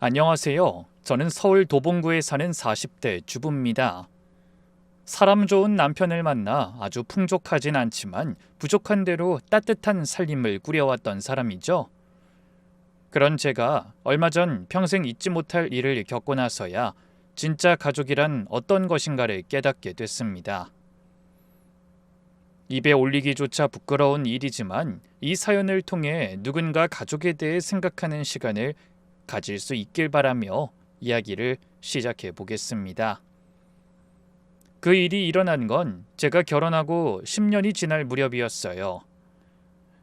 안녕하세요. 저는 서울 도봉구에 사는 40대 주부입니다. 사람 좋은 남편을 만나 아주 풍족하진 않지만 부족한 대로 따뜻한 살림을 꾸려왔던 사람이죠. 그런 제가 얼마 전 평생 잊지 못할 일을 겪고 나서야 진짜 가족이란 어떤 것인가를 깨닫게 됐습니다. 입에 올리기조차 부끄러운 일이지만 이 사연을 통해 누군가 가족에 대해 생각하는 시간을 가질 수 있길 바라며 이야기를 시작해 보겠습니다. 그 일이 일어난 건 제가 결혼하고 10년이 지날 무렵이었어요.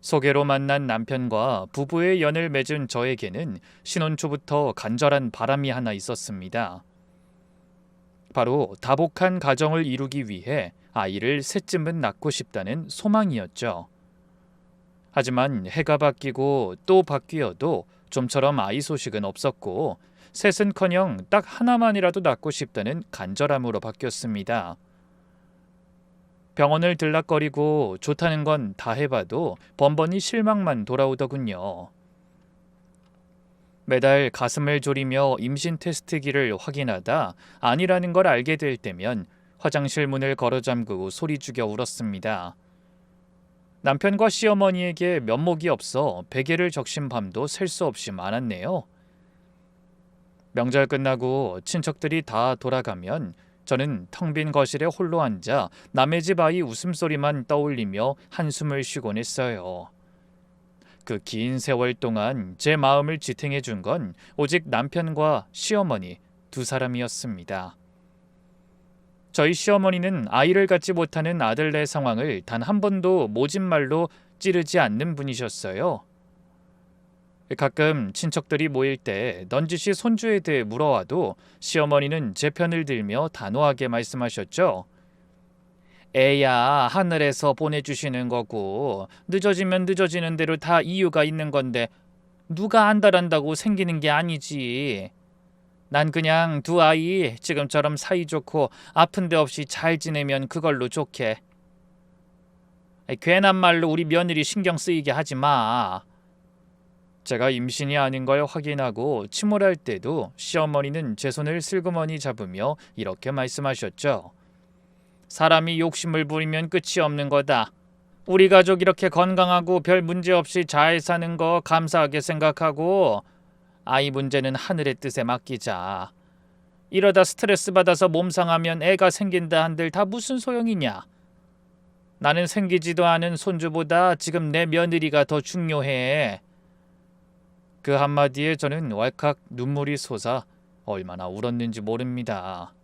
소개로 만난 남편과 부부의 연을 맺은 저에게는 신혼 초부터 간절한 바람이 하나 있었습니다. 바로 다복한 가정을 이루기 위해 아이를 셋쯤은 낳고 싶다는 소망이었죠. 하지만 해가 바뀌고 또 바뀌어도 좀처럼 아이 소식은 없었고 셋은커녕 딱 하나만이라도 낳고 싶다는 간절함으로 바뀌었습니다. 병원을 들락거리고 좋다는 건 다 해봐도 번번이 실망만 돌아오더군요. 매달 가슴을 졸이며 임신 테스트기를 확인하다 아니라는 걸 알게 될 때면 화장실 문을 걸어 잠그고 소리 죽여 울었습니다. 남편과 시어머니에게 면목이 없어 베개를 적신 밤도 셀 수 없이 많았네요. 명절 끝나고 친척들이 다 돌아가면 저는 텅 빈 거실에 홀로 앉아 남의 집 아이 웃음소리만 떠올리며 한숨을 쉬곤 했어요. 그 긴 세월 동안 제 마음을 지탱해 준 건 오직 남편과 시어머니 두 사람이었습니다. 저희 시어머니는 아이를 갖지 못하는 아들네 상황을 단 한 번도 모진 말로 찌르지 않는 분이셨어요. 가끔 친척들이 모일 때 넌지시 손주에 대해 물어와도 시어머니는 제 편을 들며 단호하게 말씀하셨죠. 애야 하늘에서 보내주시는 거고 늦어지면 늦어지는 대로 다 이유가 있는 건데 누가 안달한다고 생기는 게 아니지. 난 그냥 두 아이 지금처럼 사이좋고 아픈 데 없이 잘 지내면 그걸로 좋게. 괜한 말로 우리 며느리 신경 쓰이게 하지 마. 제가 임신이 아닌 걸 확인하고 침울할 때도 시어머니는 제 손을 슬그머니 잡으며 이렇게 말씀하셨죠. 사람이 욕심을 부리면 끝이 없는 거다. 우리 가족 이렇게 건강하고 별 문제 없이 잘 사는 거 감사하게 생각하고 아이 문제는 하늘의 뜻에 맡기자. 이러다 스트레스 받아서 몸 상하면 애가 생긴다 한들 다 무슨 소용이냐. 나는 생기지도 않은 손주보다 지금 내 며느리가 더 중요해. 그 한마디에 저는 왈칵 눈물이 솟아 얼마나 울었는지 모릅니다.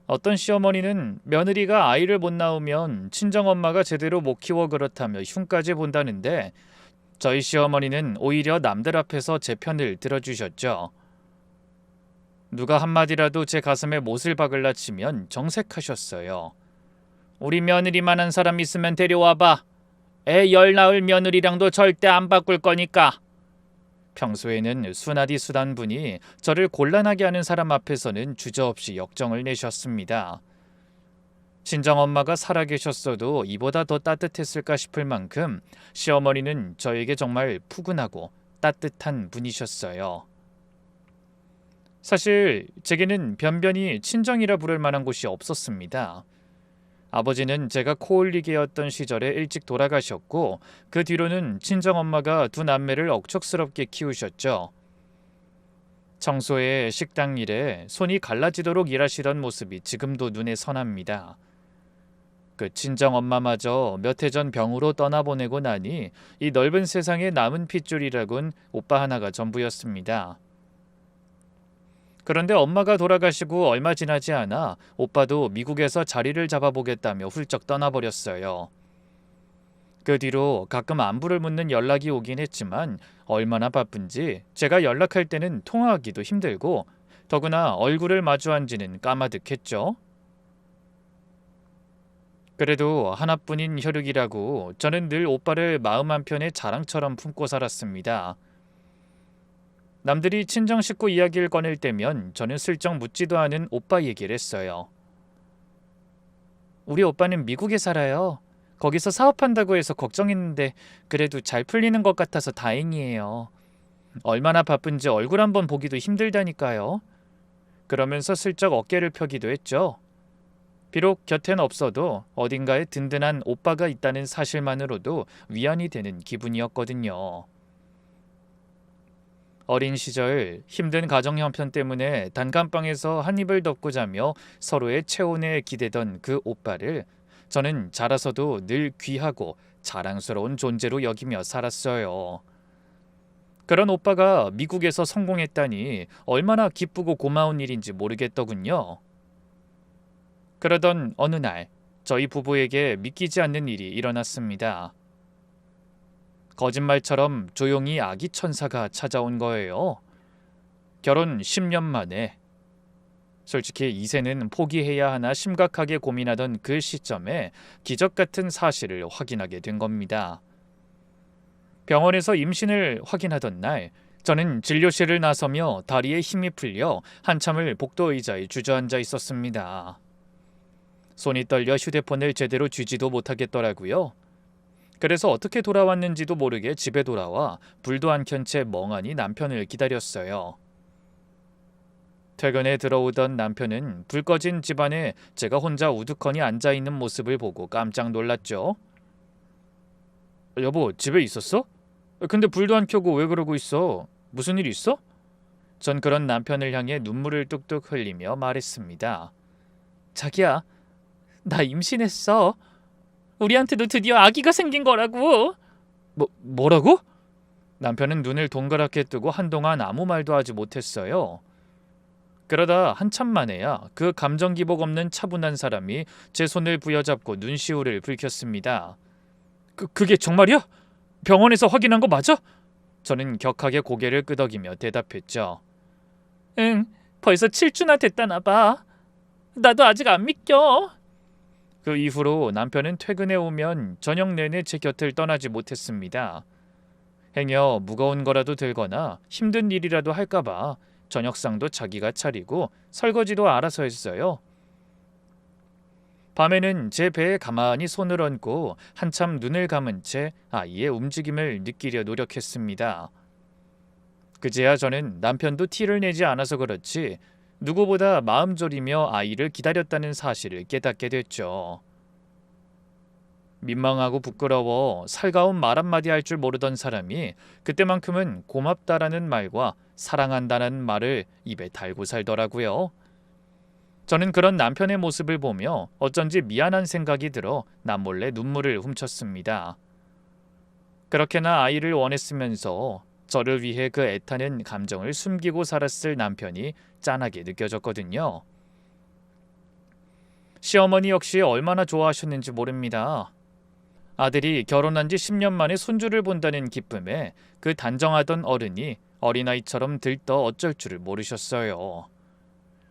어떤 시어머니는 며느리가 아이를 못 낳으면 친정엄마가 제대로 못 키워 그렇다며 흉까지 본다는데 저희 시어머니는 오히려 남들 앞에서 제 편을 들어주셨죠. 누가 한마디라도 제 가슴에 못을 박을라 치면 정색하셨어요. 우리 며느리만한 사람 있으면 데려와봐. 애 열 낳을 며느리랑도 절대 안 바꿀 거니까. 평소에는 순하디 순한 분이 저를 곤란하게 하는 사람 앞에서는 주저없이 역정을 내셨습니다. 친정엄마가 살아계셨어도 이보다 더 따뜻했을까 싶을 만큼 시어머니는 저에게 정말 푸근하고 따뜻한 분이셨어요. 사실 제게는 변변히 친정이라 부를 만한 곳이 없었습니다. 아버지는 제가 코 올리게 였던 시절에 일찍 돌아가셨고 그 뒤로는 친정엄마가 두 남매를 억척스럽게 키우셨죠. 청소에 식당 일에 손이 갈라지도록 일하시던 모습이 지금도 눈에 선합니다. 그 친정엄마마저 몇 해 전 병으로 떠나보내고 나니 이 넓은 세상에 남은 핏줄이라곤 오빠 하나가 전부였습니다. 그런데 엄마가 돌아가시고 얼마 지나지 않아 오빠도 미국에서 자리를 잡아보겠다며 훌쩍 떠나버렸어요. 그 뒤로 가끔 안부를 묻는 연락이 오긴 했지만 얼마나 바쁜지 제가 연락할 때는 통화하기도 힘들고 더구나 얼굴을 마주한 지는 까마득했죠. 그래도 하나뿐인 혈육이라고 저는 늘 오빠를 마음 한편에 자랑처럼 품고 살았습니다. 남들이 친정 식구 이야기를 꺼낼 때면 저는 슬쩍 묻지도 않은 오빠 얘기를 했어요. 우리 오빠는 미국에 살아요. 거기서 사업한다고 해서 걱정했는데 그래도 잘 풀리는 것 같아서 다행이에요. 얼마나 바쁜지 얼굴 한번 보기도 힘들다니까요. 그러면서 슬쩍 어깨를 펴기도 했죠. 비록 곁엔 없어도 어딘가에 든든한 오빠가 있다는 사실만으로도 위안이 되는 기분이었거든요. 어린 시절 힘든 가정 형편 때문에 단칸방에서 한 입을 덮고 자며 서로의 체온에 기대던 그 오빠를 저는 자라서도 늘 귀하고 자랑스러운 존재로 여기며 살았어요. 그런 오빠가 미국에서 성공했다니 얼마나 기쁘고 고마운 일인지 모르겠더군요. 그러던 어느 날 저희 부부에게 믿기지 않는 일이 일어났습니다. 거짓말처럼 조용히 아기 천사가 찾아온 거예요. 결혼 10년 만에. 솔직히 이세는 포기해야 하나 심각하게 고민하던 그 시점에 기적 같은 사실을 확인하게 된 겁니다. 병원에서 임신을 확인하던 날, 저는 진료실을 나서며 다리에 힘이 풀려 한참을 복도 의자에 주저앉아 있었습니다. 손이 떨려 휴대폰을 제대로 쥐지도 못하겠더라고요. 그래서 어떻게 돌아왔는지도 모르게 집에 돌아와 불도 안 켠 채 멍하니 남편을 기다렸어요. 퇴근에 들어오던 남편은 불 꺼진 집안에 제가 혼자 우두커니 앉아있는 모습을 보고 깜짝 놀랐죠. 여보, 집에 있었어? 근데 불도 안 켜고 왜 그러고 있어? 무슨 일 있어? 전 그런 남편을 향해 눈물을 뚝뚝 흘리며 말했습니다. 자기야, 나 임신했어. 우리한테도 드디어 아기가 생긴 거라고. 뭐라고? 남편은 눈을 동그랗게 뜨고 한동안 아무 말도 하지 못했어요. 그러다 한참 만에야 그 감정 기복 없는 차분한 사람이 제 손을 부여잡고 눈시울을 붉혔습니다. 그게 정말이야? 병원에서 확인한 거 맞아? 저는 격하게 고개를 끄덕이며 대답했죠. 응, 벌써 7주나 됐다나 봐. 나도 아직 안 믿겨. 그 이후로 남편은 퇴근해 오면 저녁 내내 제 곁을 떠나지 못했습니다. 행여 무거운 거라도 들거나 힘든 일이라도 할까봐 저녁상도 자기가 차리고 설거지도 알아서 했어요. 밤에는 제 배에 가만히 손을 얹고 한참 눈을 감은 채 아이의 움직임을 느끼려 노력했습니다. 그제야 저는 남편도 티를 내지 않아서 그렇지 누구보다 마음 졸이며 아이를 기다렸다는 사실을 깨닫게 됐죠. 민망하고 부끄러워 살가운 말 한마디 할 줄 모르던 사람이 그때만큼은 고맙다라는 말과 사랑한다는 말을 입에 달고 살더라고요. 저는 그런 남편의 모습을 보며 어쩐지 미안한 생각이 들어 남몰래 눈물을 훔쳤습니다. 그렇게나 아이를 원했으면서 저를 위해 그 애타는 감정을 숨기고 살았을 남편이 짠하게 느껴졌거든요. 시어머니 역시 얼마나 좋아하셨는지 모릅니다. 아들이 결혼한 지 10년 만에 손주를 본다는 기쁨에 그 단정하던 어른이 어린아이처럼 들떠 어쩔 줄을 모르셨어요.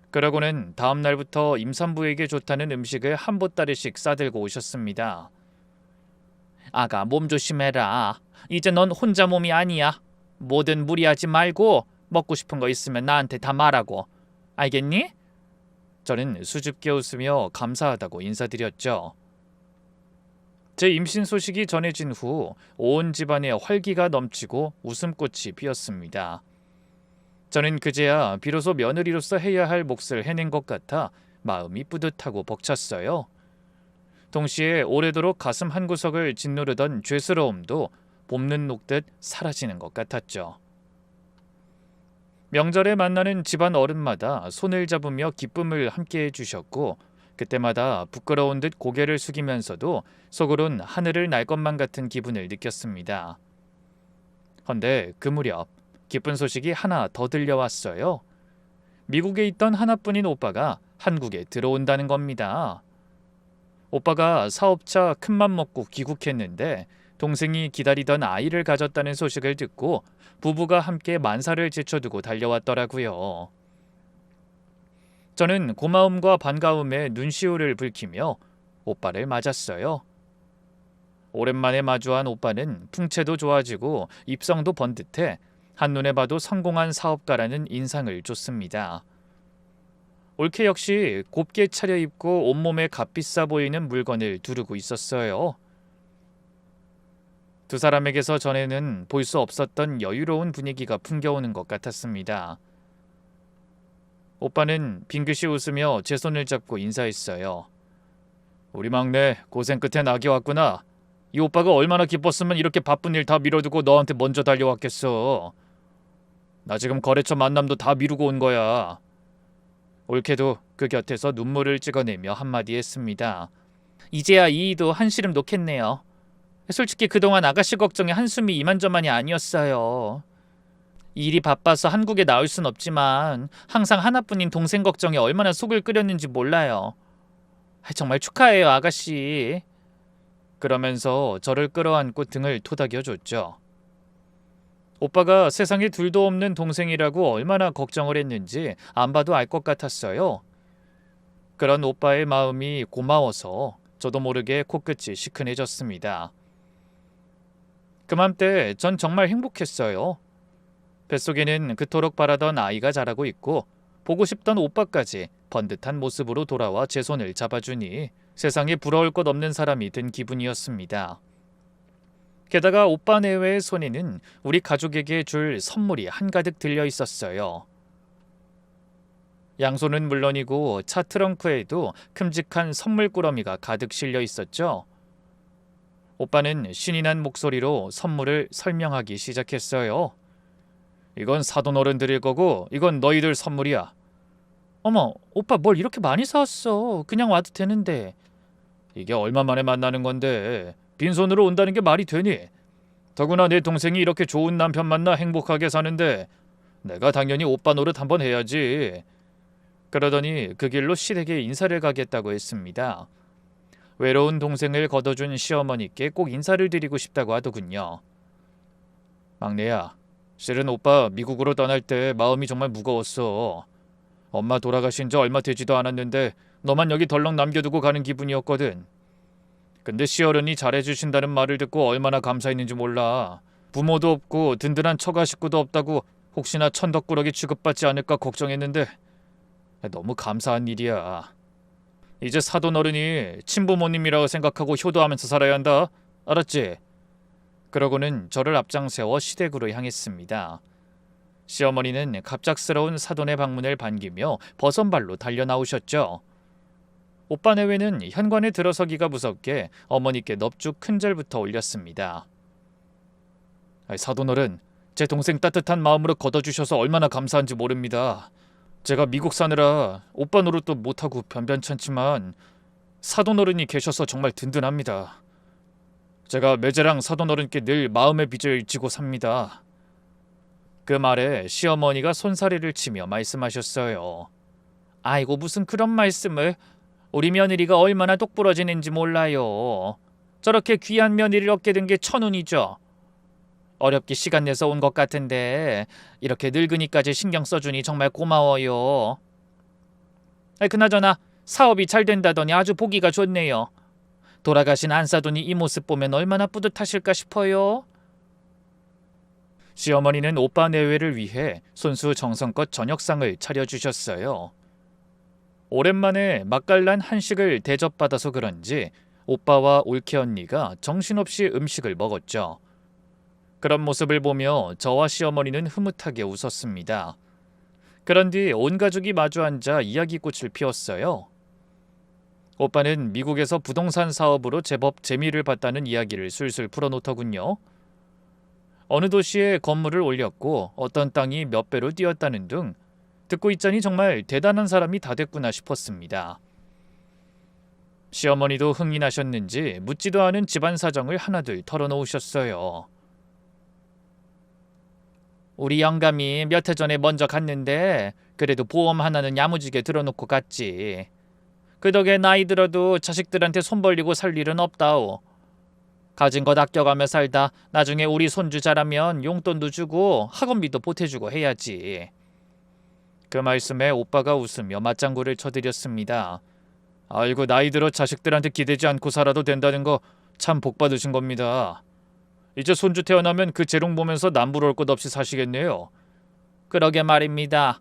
그러고는 다음 날부터 임산부에게 좋다는 음식을 한 보따리씩 싸들고 오셨습니다. 아가, 몸 조심해라. 이제 넌 혼자 몸이 아니야. 뭐든 무리하지 말고 먹고 싶은 거 있으면 나한테 다 말하고. 알겠니? 저는 수줍게 웃으며 감사하다고 인사드렸죠. 제 임신 소식이 전해진 후 온 집안에 활기가 넘치고 웃음꽃이 피었습니다. 저는 그제야 비로소 며느리로서 해야 할 몫을 해낸 것 같아 마음이 뿌듯하고 벅찼어요. 동시에 오래도록 가슴 한구석을 짓누르던 죄스러움도 봄눈 녹듯 사라지는 것 같았죠. 명절에 만나는 집안 어른마다 손을 잡으며 기쁨을 함께 해주셨고 그때마다 부끄러운 듯 고개를 숙이면서도 속으론 하늘을 날 것만 같은 기분을 느꼈습니다. 헌데 그 무렵 기쁜 소식이 하나 더 들려왔어요. 미국에 있던 하나뿐인 오빠가 한국에 들어온다는 겁니다. 오빠가 사업차 큰맘 먹고 귀국했는데 동생이 기다리던 아이를 가졌다는 소식을 듣고 부부가 함께 만사를 제쳐두고 달려왔더라고요. 저는 고마움과 반가움에 눈시울을 붉히며 오빠를 맞았어요. 오랜만에 마주한 오빠는 풍채도 좋아지고 입성도 번듯해 한눈에 봐도 성공한 사업가라는 인상을 줬습니다. 올케 역시 곱게 차려입고 온몸에 값비싸 보이는 물건을 두르고 있었어요. 두 사람에게서 전에는 볼 수 없었던 여유로운 분위기가 풍겨오는 것 같았습니다. 오빠는 빙긋이 웃으며 제 손을 잡고 인사했어요. 우리 막내 고생 끝에 낙이 왔구나. 이 오빠가 얼마나 기뻤으면 이렇게 바쁜 일 다 미뤄두고 너한테 먼저 달려왔겠어. 나 지금 거래처 만남도 다 미루고 온 거야. 올케도 그 곁에서 눈물을 찍어내며 한마디 했습니다. 이제야 이이도 한시름 놓겠네요. 솔직히 그동안 아가씨 걱정에 한숨이 이만저만이 아니었어요. 일이 바빠서 한국에 나올 순 없지만 항상 하나뿐인 동생 걱정에 얼마나 속을 끓였는지 몰라요. 정말 축하해요, 아가씨. 그러면서 저를 끌어안고 등을 토닥여줬죠. 오빠가 세상에 둘도 없는 동생이라고 얼마나 걱정을 했는지 안 봐도 알 것 같았어요. 그런 오빠의 마음이 고마워서 저도 모르게 코끝이 시큰해졌습니다. 그맘때 전 정말 행복했어요. 뱃속에는 그토록 바라던 아이가 자라고 있고 보고 싶던 오빠까지 번듯한 모습으로 돌아와 제 손을 잡아주니 세상에 부러울 것 없는 사람이 된 기분이었습니다. 게다가 오빠 내외의 손에는 우리 가족에게 줄 선물이 한가득 들려 있었어요. 양손은 물론이고 차 트렁크에도 큼직한 선물 꾸러미가 가득 실려 있었죠. 오빠는 신이 난 목소리로 선물을 설명하기 시작했어요. 이건 사돈 어른 드릴 거고 이건 너희들 선물이야. 어머, 오빠 뭘 이렇게 많이 사왔어. 그냥 와도 되는데. 이게 얼마 만에 만나는 건데 빈손으로 온다는 게 말이 되니? 더구나 내 동생이 이렇게 좋은 남편 만나 행복하게 사는데 내가 당연히 오빠 노릇 한번 해야지. 그러더니 그 길로 시댁에 인사를 가겠다고 했습니다. 외로운 동생을 거둬준 시어머니께 꼭 인사를 드리고 싶다고 하더군요. 막내야, 실은 오빠 미국으로 떠날 때 마음이 정말 무거웠어. 엄마 돌아가신 지 얼마 되지도 않았는데 너만 여기 덜렁 남겨두고 가는 기분이었거든. 근데 시어른이 잘해주신다는 말을 듣고 얼마나 감사했는지 몰라. 부모도 없고 든든한 처가 식구도 없다고 혹시나 천덕꾸러기 취급받지 않을까 걱정했는데 너무 감사한 일이야. 이제 사돈 어른이 친부모님이라고 생각하고 효도하면서 살아야 한다. 알았지? 그러고는 저를 앞장세워 시댁으로 향했습니다. 시어머니는 갑작스러운 사돈의 방문을 반기며 버선발로 달려나오셨죠. 오빠 내외는 현관에 들어서기가 무섭게 어머니께 넙죽 큰절부터 올렸습니다. 사돈 어른, 제 동생 따뜻한 마음으로 걷어주셔서 얼마나 감사한지 모릅니다. 제가 미국 사느라 오빠 노릇도 못하고 변변찮지만 사돈 어른이 계셔서 정말 든든합니다. 제가 매제랑 사돈 어른께 늘 마음의 빚을 지고 삽니다. 그 말에 시어머니가 손사래를 치며 말씀하셨어요. 아이고 무슨 그런 말씀을. 우리 며느리가 얼마나 똑부러지는지 몰라요. 저렇게 귀한 며느리를 얻게 된 게 천운이죠. 어렵게 시간 내서 온 것 같은데 이렇게 늙으니까지 신경 써주니 정말 고마워요. 그나저나 사업이 잘 된다더니 아주 보기가 좋네요. 돌아가신 안사돈이 이 모습 보면 얼마나 뿌듯하실까 싶어요. 시어머니는 오빠 내외를 위해 손수 정성껏 저녁상을 차려주셨어요. 오랜만에 맛깔난 한식을 대접받아서 그런지 오빠와 올케 언니가 정신없이 음식을 먹었죠. 그런 모습을 보며 저와 시어머니는 흐뭇하게 웃었습니다. 그런 뒤 온 가족이 마주 앉아 이야기꽃을 피웠어요. 오빠는 미국에서 부동산 사업으로 제법 재미를 봤다는 이야기를 술술 풀어놓더군요. 어느 도시에 건물을 올렸고 어떤 땅이 몇 배로 뛰었다는 등 듣고 있자니 정말 대단한 사람이 다 됐구나 싶었습니다. 시어머니도 흥이 나셨는지 묻지도 않은 집안 사정을 하나둘 털어놓으셨어요. 우리 영감이 몇 해 전에 먼저 갔는데 그래도 보험 하나는 야무지게 들어놓고 갔지. 그 덕에 나이 들어도 자식들한테 손 벌리고 살 일은 없다오. 가진 것 아껴가며 살다 나중에 우리 손주 자라면 용돈도 주고 학원비도 보태주고 해야지. 그 말씀에 오빠가 웃으며 맞장구를 쳐드렸습니다. 아이고 나이 들어 자식들한테 기대지 않고 살아도 된다는 거 참 복 받으신 겁니다. 이제 손주 태어나면 그 재롱 보면서 남부러울 것 없이 사시겠네요. 그러게 말입니다.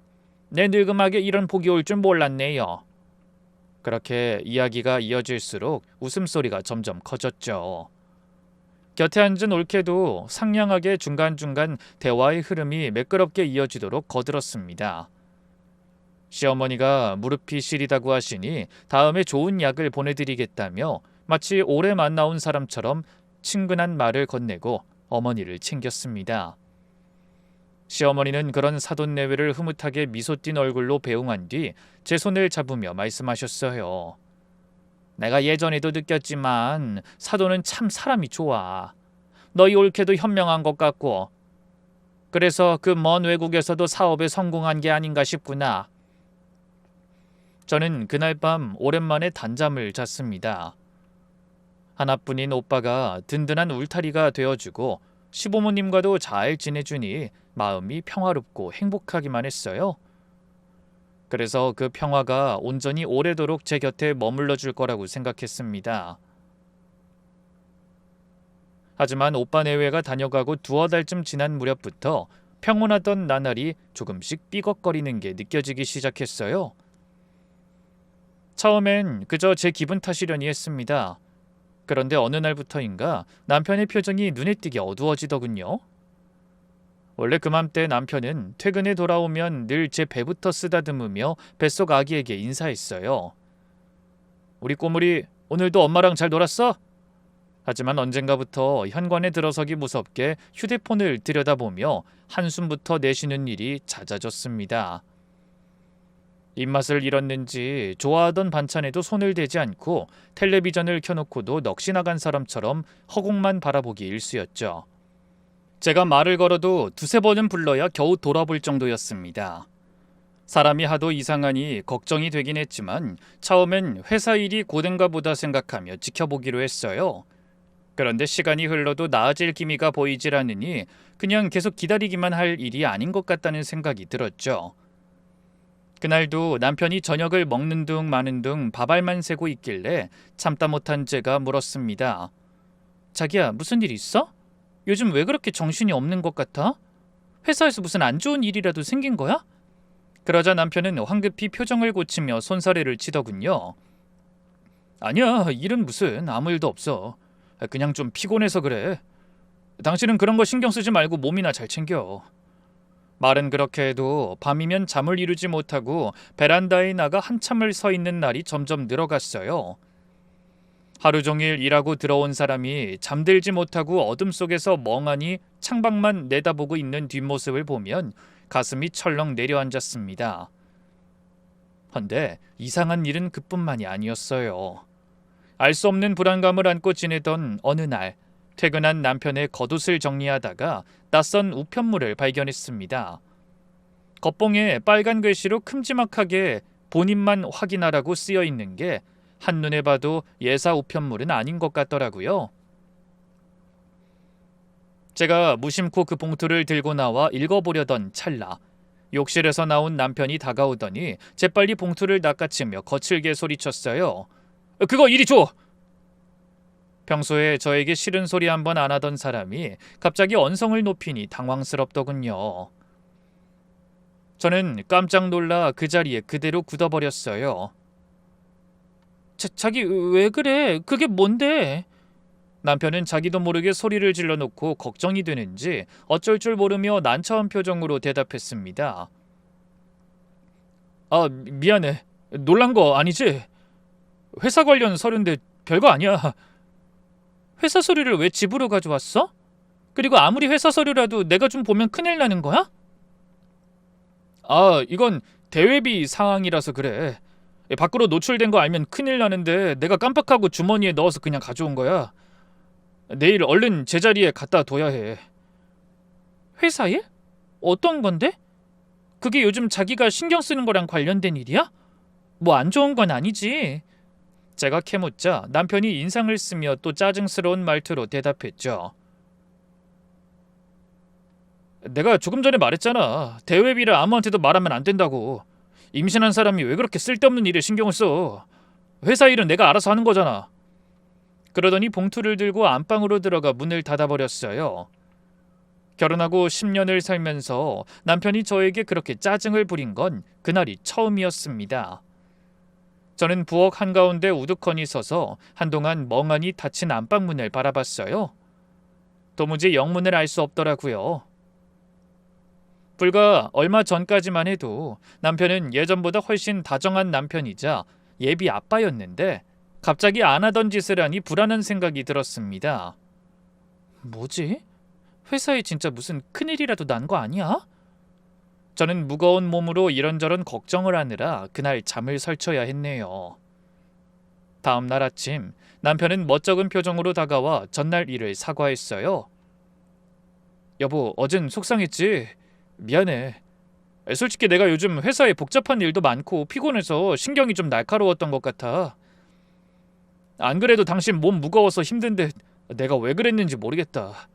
내 늙음하게 이런 복이 올 줄 몰랐네요. 그렇게 이야기가 이어질수록 웃음소리가 점점 커졌죠. 곁에 앉은 올케도 상냥하게 중간중간 대화의 흐름이 매끄럽게 이어지도록 거들었습니다. 시어머니가 무릎이 시리다고 하시니 다음에 좋은 약을 보내드리겠다며 마치 오래 만나온 사람처럼 친근한 말을 건네고 어머니를 챙겼습니다. 시어머니는 그런 사돈내외를 흐뭇하게 미소 띤 얼굴로 배웅한 뒤 제 손을 잡으며 말씀하셨어요. 내가 예전에도 느꼈지만 사돈은 참 사람이 좋아. 너희 올케도 현명한 것 같고 그래서 그 먼 외국에서도 사업에 성공한 게 아닌가 싶구나. 저는 그날 밤 오랜만에 단잠을 잤습니다. 하나뿐인 오빠가 든든한 울타리가 되어주고 시부모님과도 잘 지내주니 마음이 평화롭고 행복하기만 했어요. 그래서 그 평화가 온전히 오래도록 제 곁에 머물러 줄 거라고 생각했습니다. 하지만 오빠 내외가 다녀가고 두어 달쯤 지난 무렵부터 평온하던 나날이 조금씩 삐걱거리는 게 느껴지기 시작했어요. 처음엔 그저 제 기분 탓이려니 했습니다. 그런데 어느 날부터인가 남편의 표정이 눈에 띄게 어두워지더군요. 원래 그맘때 남편은 퇴근에 돌아오면 늘 제 배부터 쓰다듬으며 뱃속 아기에게 인사했어요. 우리 꼬물이 오늘도 엄마랑 잘 놀았어? 하지만 언젠가부터 현관에 들어서기 무섭게 휴대폰을 들여다보며 한숨부터 내쉬는 일이 잦아졌습니다. 입맛을 잃었는지 좋아하던 반찬에도 손을 대지 않고 텔레비전을 켜놓고도 넋이 나간 사람처럼 허공만 바라보기 일쑤였죠. 제가 말을 걸어도 두세 번은 불러야 겨우 돌아볼 정도였습니다. 사람이 하도 이상하니 걱정이 되긴 했지만 처음엔 회사 일이 고된가 보다 생각하며 지켜보기로 했어요. 그런데 시간이 흘러도 나아질 기미가 보이질 않으니 그냥 계속 기다리기만 할 일이 아닌 것 같다는 생각이 들었죠. 그날도 남편이 저녁을 먹는 둥 마는 둥 밥알만 새고 있길래 참다 못한 제가 물었습니다. 자기야, 무슨 일 있어? 요즘 왜 그렇게 정신이 없는 것 같아? 회사에서 무슨 안 좋은 일이라도 생긴 거야? 그러자 남편은 황급히 표정을 고치며 손사래를 치더군요. 아니야, 일은 무슨 아무 일도 없어. 그냥 좀 피곤해서 그래. 당신은 그런 거 신경 쓰지 말고 몸이나 잘 챙겨. 말은 그렇게 해도 밤이면 잠을 이루지 못하고 베란다에 나가 한참을 서 있는 날이 점점 늘어갔어요. 하루 종일 일하고 들어온 사람이 잠들지 못하고 어둠 속에서 멍하니 창밖만 내다보고 있는 뒷모습을 보면 가슴이 철렁 내려앉았습니다. 헌데 이상한 일은 그뿐만이 아니었어요. 알 수 없는 불안감을 안고 지내던 어느 날 퇴근한 남편의 겉옷을 정리하다가 낯선 우편물을 발견했습니다. 겉봉에 빨간 글씨로 큼지막하게 본인만 확인하라고 쓰여 있는 게 한눈에 봐도 예사 우편물은 아닌 것 같더라고요. 제가 무심코 그 봉투를 들고 나와 읽어보려던 찰나 욕실에서 나온 남편이 다가오더니 재빨리 봉투를 낚아채며 거칠게 소리쳤어요. 그거 이리 줘! 평소에 저에게 싫은 소리 한 번 안 하던 사람이 갑자기 언성을 높이니 당황스럽더군요. 저는 깜짝 놀라 그 자리에 그대로 굳어버렸어요. 자기 왜 그래? 그게 뭔데? 남편은 자기도 모르게 소리를 질러놓고 걱정이 되는지 어쩔 줄 모르며 난처한 표정으로 대답했습니다. 미안해. 놀란 거 아니지? 회사 관련 서류인데 별거 아니야. 회사 서류를 왜 집으로 가져왔어? 그리고 아무리 회사 서류라도 내가 좀 보면 큰일 나는 거야? 이건 대외비 상황이라서 그래. 밖으로 노출된 거 알면 큰일 나는데 내가 깜빡하고 주머니에 넣어서 그냥 가져온 거야. 내일 얼른 제자리에 갖다 둬야 해. 회사 일? 어떤 건데? 그게 요즘 자기가 신경 쓰는 거랑 관련된 일이야? 뭐 안 좋은 건 아니지? 제가 캐묻자 남편이 인상을 쓰며 또 짜증스러운 말투로 대답했죠. 내가 조금 전에 말했잖아. 대외비를 아무한테도 말하면 안 된다고. 임신한 사람이 왜 그렇게 쓸데없는 일에 신경을 써? 회사 일은 내가 알아서 하는 거잖아. 그러더니 봉투를 들고 안방으로 들어가 문을 닫아버렸어요. 결혼하고 10년을 살면서 남편이 저에게 그렇게 짜증을 부린 건 그날이 처음이었습니다. 저는 부엌 한가운데 우두커니 서서 한동안 멍하니 닫힌 안방문을 바라봤어요. 도무지 영문을 알 수 없더라고요. 불과 얼마 전까지만 해도 남편은 예전보다 훨씬 다정한 남편이자 예비 아빠였는데 갑자기 안 하던 짓을 하니 불안한 생각이 들었습니다. 뭐지? 회사에 진짜 무슨 큰일이라도 난 거 아니야? 저는 무거운 몸으로 이런저런 걱정을 하느라 그날 잠을 설쳐야 했네요. 다음 날 아침 남편은 멋쩍은 표정으로 다가와 전날 일을 사과했어요. 여보, 어젠 속상했지? 미안해. 솔직히 내가 요즘 회사에 복잡한 일도 많고 피곤해서 신경이 좀 날카로웠던 것 같아. 안 그래도 당신 몸 무거워서 힘든데 내가 왜 그랬는지 모르겠다.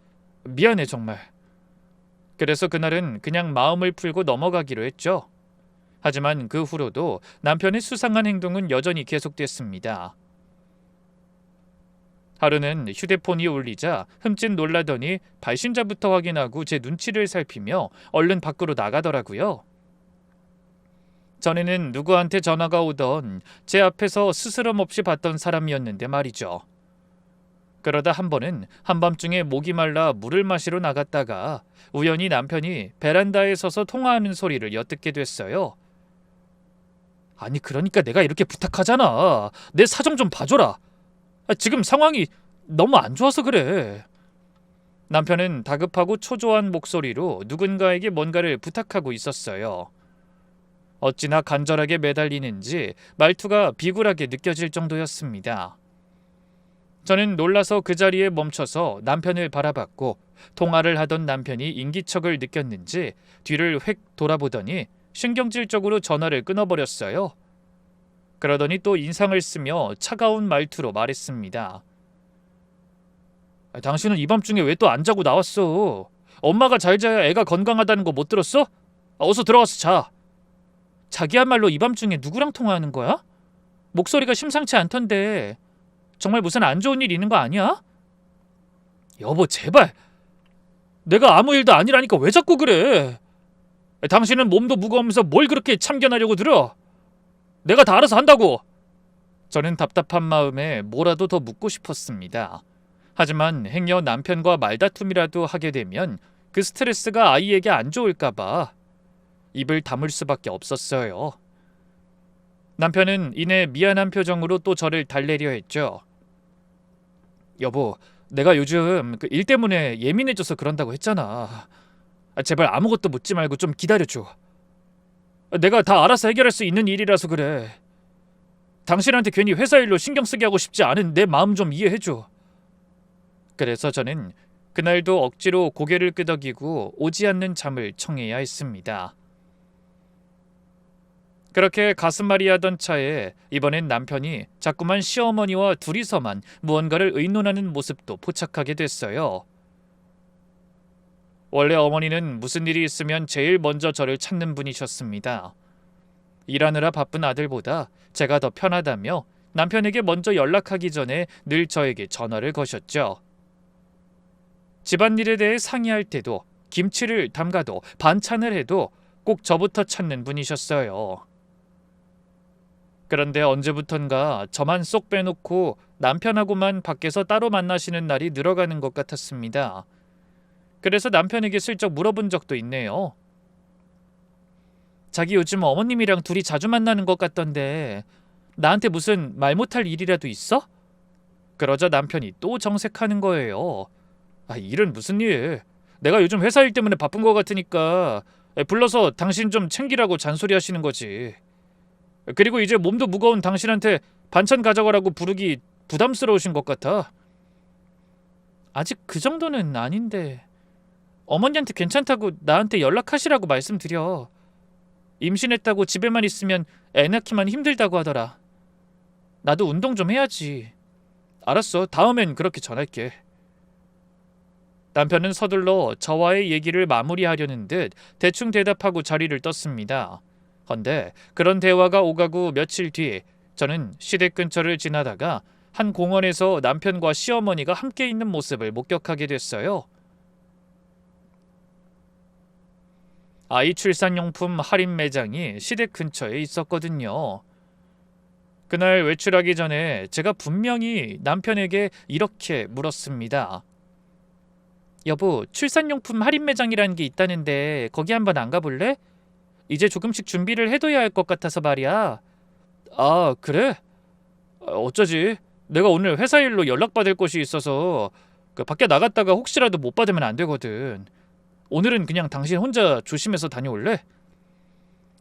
미안해 정말. 그래서 그날은 그냥 마음을 풀고 넘어가기로 했죠. 하지만 그 후로도 남편의 수상한 행동은 여전히 계속됐습니다. 하루는 휴대폰이 울리자 흠칫 놀라더니 발신자부터 확인하고 제 눈치를 살피며 얼른 밖으로 나가더라고요. 전에는 누구한테 전화가 오던 제 앞에서 스스럼 없이 받던 사람이었는데 말이죠. 그러다 한 번은 한밤중에 목이 말라 물을 마시러 나갔다가 우연히 남편이 베란다에 서서 통화하는 소리를 엿듣게 됐어요. 아니 그러니까 내가 이렇게 부탁하잖아. 내 사정 좀 봐줘라. 지금 상황이 너무 안 좋아서 그래. 남편은 다급하고 초조한 목소리로 누군가에게 뭔가를 부탁하고 있었어요. 어찌나 간절하게 매달리는지 말투가 비굴하게 느껴질 정도였습니다. 저는 놀라서 그 자리에 멈춰서 남편을 바라봤고 통화를 하던 남편이 인기척을 느꼈는지 뒤를 휙 돌아보더니 신경질적으로 전화를 끊어버렸어요. 그러더니 또 인상을 쓰며 차가운 말투로 말했습니다. 당신은 이 밤중에 왜 또 안 자고 나왔어? 엄마가 잘 자야 애가 건강하다는 거 못 들었어? 어서 들어가서 자. 자기야말로 이 밤중에 누구랑 통화하는 거야? 목소리가 심상치 않던데 정말 무슨 안 좋은 일 있는 거 아니야? 여보 제발. 내가 아무 일도 아니라니까 왜 자꾸 그래? 당신은 몸도 무거우면서 뭘 그렇게 참견하려고 들어? 내가 다 알아서 한다고. 저는 답답한 마음에 뭐라도 더 묻고 싶었습니다. 하지만 행여 남편과 말다툼이라도 하게 되면 그 스트레스가 아이에게 안 좋을까봐 입을 다물 수밖에 없었어요. 남편은 이내 미안한 표정으로 또 저를 달래려 했죠. 여보, 내가 요즘 그 일 때문에 예민해져서 그런다고 했잖아. 제발 아무것도 묻지 말고 좀 기다려줘. 내가 다 알아서 해결할 수 있는 일이라서 그래. 당신한테 괜히 회사 일로 신경 쓰게 하고 싶지 않은 내 마음 좀 이해해줘. 그래서 저는 그날도 억지로 고개를 끄덕이고 오지 않는 잠을 청해야 했습니다. 그렇게 가슴앓이 하던 차에 이번엔 남편이 자꾸만 시어머니와 둘이서만 무언가를 의논하는 모습도 포착하게 됐어요. 원래 어머니는 무슨 일이 있으면 제일 먼저 저를 찾는 분이셨습니다. 일하느라 바쁜 아들보다 제가 더 편하다며 남편에게 먼저 연락하기 전에 늘 저에게 전화를 거셨죠. 집안일에 대해 상의할 때도 김치를 담가도 반찬을 해도 꼭 저부터 찾는 분이셨어요. 그런데 언제부턴가 저만 쏙 빼놓고 남편하고만 밖에서 따로 만나시는 날이 늘어가는 것 같았습니다. 그래서 남편에게 슬쩍 물어본 적도 있네요. 자기 요즘 어머님이랑 둘이 자주 만나는 것 같던데 나한테 무슨 말 못할 일이라도 있어? 그러자 남편이 또 정색하는 거예요. 일은 무슨 일? 내가 요즘 회사 일 때문에 바쁜 것 같으니까 불러서 당신 좀 챙기라고 잔소리하시는 거지. 그리고 이제 몸도 무거운 당신한테 반찬 가져가라고 부르기 부담스러우신 것 같아. 아직 그 정도는 아닌데 어머니한테 괜찮다고 나한테 연락하시라고 말씀드려. 임신했다고 집에만 있으면 애 낳기만 힘들다고 하더라. 나도 운동 좀 해야지. 알았어, 다음엔 그렇게 전할게. 남편은 서둘러 저와의 얘기를 마무리하려는 듯 대충 대답하고 자리를 떴습니다. 헌데 그런 대화가 오가고 며칠 뒤 저는 시댁 근처를 지나다가 한 공원에서 남편과 시어머니가 함께 있는 모습을 목격하게 됐어요. 아이 출산용품 할인 매장이 시댁 근처에 있었거든요. 그날 외출하기 전에 제가 분명히 남편에게 이렇게 물었습니다. 여보, 출산용품 할인 매장이라는 게 있다는데 거기 한번 안 가볼래? 이제 조금씩 준비를 해둬야 할 것 같아서 말이야. 아, 그래? 어쩌지? 내가 오늘 회사 일로 연락받을 곳이 있어서 밖에 나갔다가 혹시라도 못 받으면 안 되거든. 오늘은 그냥 당신 혼자 조심해서 다녀올래?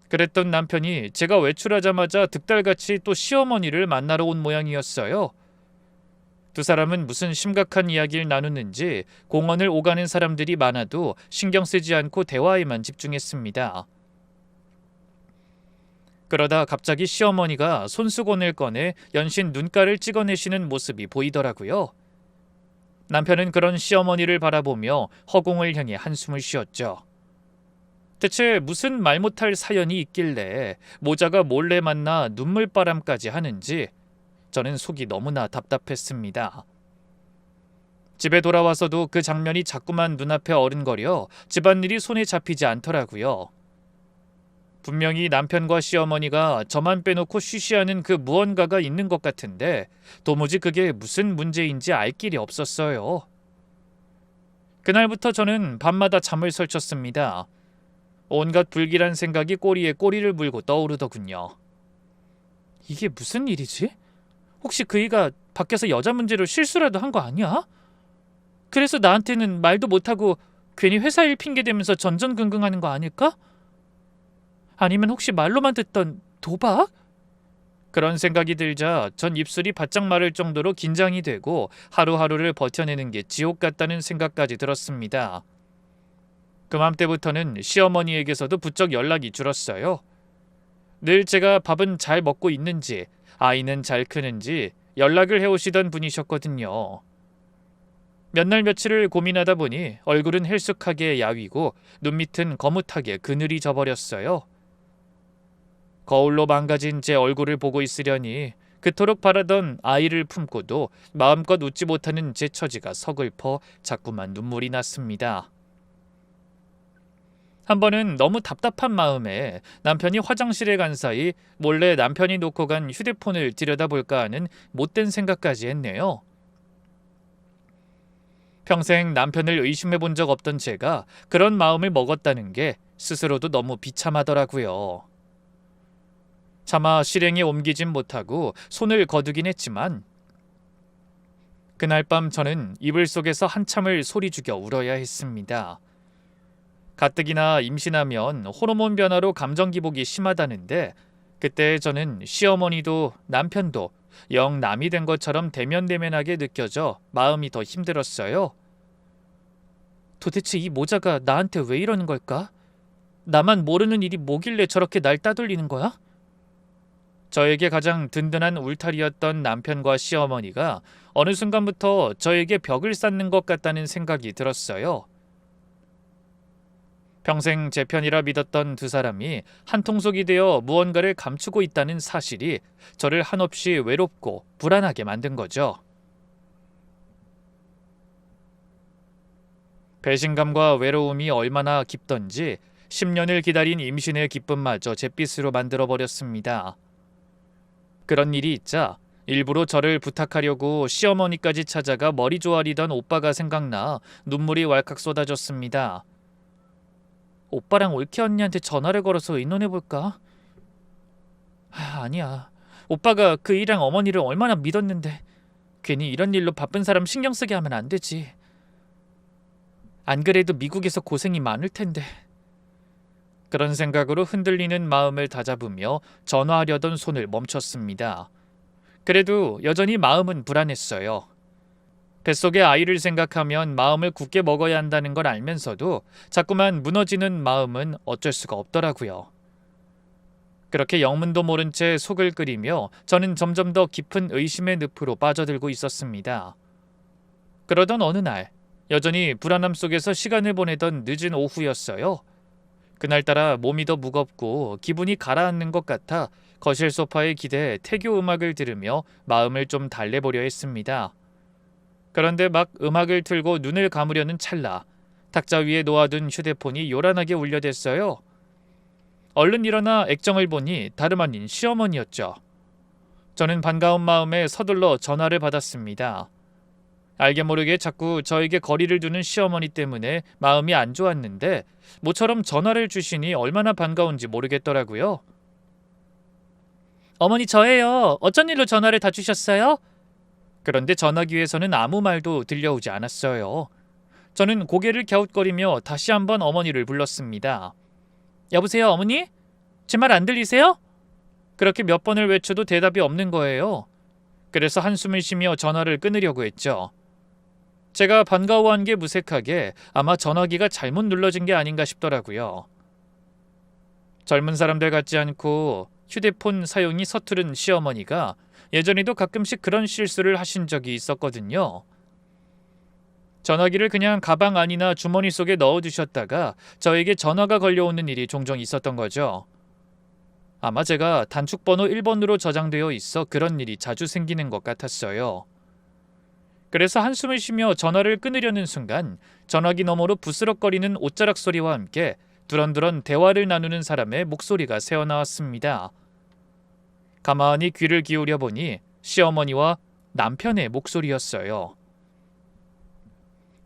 그랬던 남편이 제가 외출하자마자 득달같이 또 시어머니를 만나러 온 모양이었어요. 두 사람은 무슨 심각한 이야기를 나누는지 공원을 오가는 사람들이 많아도 신경 쓰지 않고 대화에만 집중했습니다. 그러다 갑자기 시어머니가 손수건을 꺼내 연신 눈가를 찍어내시는 모습이 보이더라고요. 남편은 그런 시어머니를 바라보며 허공을 향해 한숨을 쉬었죠. 대체 무슨 말 못할 사연이 있길래 모자가 몰래 만나 눈물바람까지 하는지 저는 속이 너무나 답답했습니다. 집에 돌아와서도 그 장면이 자꾸만 눈앞에 어른거려 집안일이 손에 잡히지 않더라고요. 분명히 남편과 시어머니가 저만 빼놓고 쉬쉬하는 그 무언가가 있는 것 같은데 도무지 그게 무슨 문제인지 알 길이 없었어요. 그날부터 저는 밤마다 잠을 설쳤습니다. 온갖 불길한 생각이 꼬리에 꼬리를 물고 떠오르더군요. 이게 무슨 일이지? 혹시 그이가 밖에서 여자 문제로 실수라도 한 거 아니야? 그래서 나한테는 말도 못하고 괜히 회사 일 핑계대면서 전전긍긍하는 거 아닐까? 아니면 혹시 말로만 듣던 도박? 그런 생각이 들자 전 입술이 바짝 마를 정도로 긴장이 되고 하루하루를 버텨내는 게 지옥 같다는 생각까지 들었습니다. 그맘때부터는 시어머니에게서도 부쩍 연락이 줄었어요. 늘 제가 밥은 잘 먹고 있는지 아이는 잘 크는지 연락을 해오시던 분이셨거든요. 몇 날 며칠을 고민하다 보니 얼굴은 헬쑥하게 야위고 눈밑은 거뭇하게 그늘이 져버렸어요. 거울로 망가진 제 얼굴을 보고 있으려니 그토록 바라던 아이를 품고도 마음껏 웃지 못하는 제 처지가 서글퍼 자꾸만 눈물이 났습니다. 한 번은 너무 답답한 마음에 남편이 화장실에 간 사이 몰래 남편이 놓고 간 휴대폰을 들여다볼까 하는 못된 생각까지 했네요. 평생 남편을 의심해 본 적 없던 제가 그런 마음을 먹었다는 게 스스로도 너무 비참하더라고요. 차마 실행에 옮기진 못하고 손을 거두긴 했지만 그날 밤 저는 이불 속에서 한참을 소리 죽여 울어야 했습니다. 가뜩이나 임신하면 호르몬 변화로 감정 기복이 심하다는데 그때 저는 시어머니도 남편도 영 남이 된 것처럼 대면대면하게 느껴져 마음이 더 힘들었어요. 도대체 이 모자가 나한테 왜 이러는 걸까? 나만 모르는 일이 뭐길래 저렇게 날 따돌리는 거야? 저에게 가장 든든한 울타리였던 남편과 시어머니가 어느 순간부터 저에게 벽을 쌓는 것 같다는 생각이 들었어요. 평생 제 편이라 믿었던 두 사람이 한통속이 되어 무언가를 감추고 있다는 사실이 저를 한없이 외롭고 불안하게 만든 거죠. 배신감과 외로움이 얼마나 깊던지 10년을 기다린 임신의 기쁨마저 잿빛으로 만들어버렸습니다. 그런 일이 있자 일부러 저를 부탁하려고 시어머니까지 찾아가 머리 조아리던 오빠가 생각나 눈물이 왈칵 쏟아졌습니다. 오빠랑 올케 언니한테 전화를 걸어서 의논해볼까? 아니야. 오빠가 그 일랑 어머니를 얼마나 믿었는데 괜히 이런 일로 바쁜 사람 신경 쓰게 하면 안 되지. 안 그래도 미국에서 고생이 많을 텐데. 그런 생각으로 흔들리는 마음을 다잡으며 전화하려던 손을 멈췄습니다. 그래도 여전히 마음은 불안했어요. 뱃속의 아이를 생각하면 마음을 굳게 먹어야 한다는 걸 알면서도 자꾸만 무너지는 마음은 어쩔 수가 없더라고요. 그렇게 영문도 모른 채 속을 끓이며 저는 점점 더 깊은 의심의 늪으로 빠져들고 있었습니다. 그러던 어느 날 여전히 불안함 속에서 시간을 보내던 늦은 오후였어요. 그날따라 몸이 더 무겁고 기분이 가라앉는 것 같아 거실 소파에 기대 태교 음악을 들으며 마음을 좀 달래보려 했습니다. 그런데 막 음악을 틀고 눈을 감으려는 찰나 탁자 위에 놓아둔 휴대폰이 요란하게 울려댔어요. 얼른 일어나 액정을 보니 다름 아닌 시어머니였죠. 저는 반가운 마음에 서둘러 전화를 받았습니다. 알게 모르게 자꾸 저에게 거리를 두는 시어머니 때문에 마음이 안 좋았는데 모처럼 전화를 주시니 얼마나 반가운지 모르겠더라고요. 어머니 저예요. 어쩐 일로 전화를 다 주셨어요? 그런데 전화기에서는 아무 말도 들려오지 않았어요. 저는 고개를 갸웃거리며 다시 한번 어머니를 불렀습니다. 여보세요, 어머니? 제 말 안 들리세요? 그렇게 몇 번을 외쳐도 대답이 없는 거예요. 그래서 한숨을 쉬며 전화를 끊으려고 했죠. 제가 반가워한 게 무색하게 아마 전화기가 잘못 눌러진 게 아닌가 싶더라고요. 젊은 사람들 같지 않고 휴대폰 사용이 서투른 시어머니가 예전에도 가끔씩 그런 실수를 하신 적이 있었거든요. 전화기를 그냥 가방 안이나 주머니 속에 넣어두셨다가 저에게 전화가 걸려오는 일이 종종 있었던 거죠. 아마 제가 단축번호 1번으로 저장되어 있어 그런 일이 자주 생기는 것 같았어요. 그래서 한숨을 쉬며 전화를 끊으려는 순간 전화기 너머로 부스럭거리는 옷자락 소리와 함께 두런두런 대화를 나누는 사람의 목소리가 새어나왔습니다. 가만히 귀를 기울여 보니 시어머니와 남편의 목소리였어요.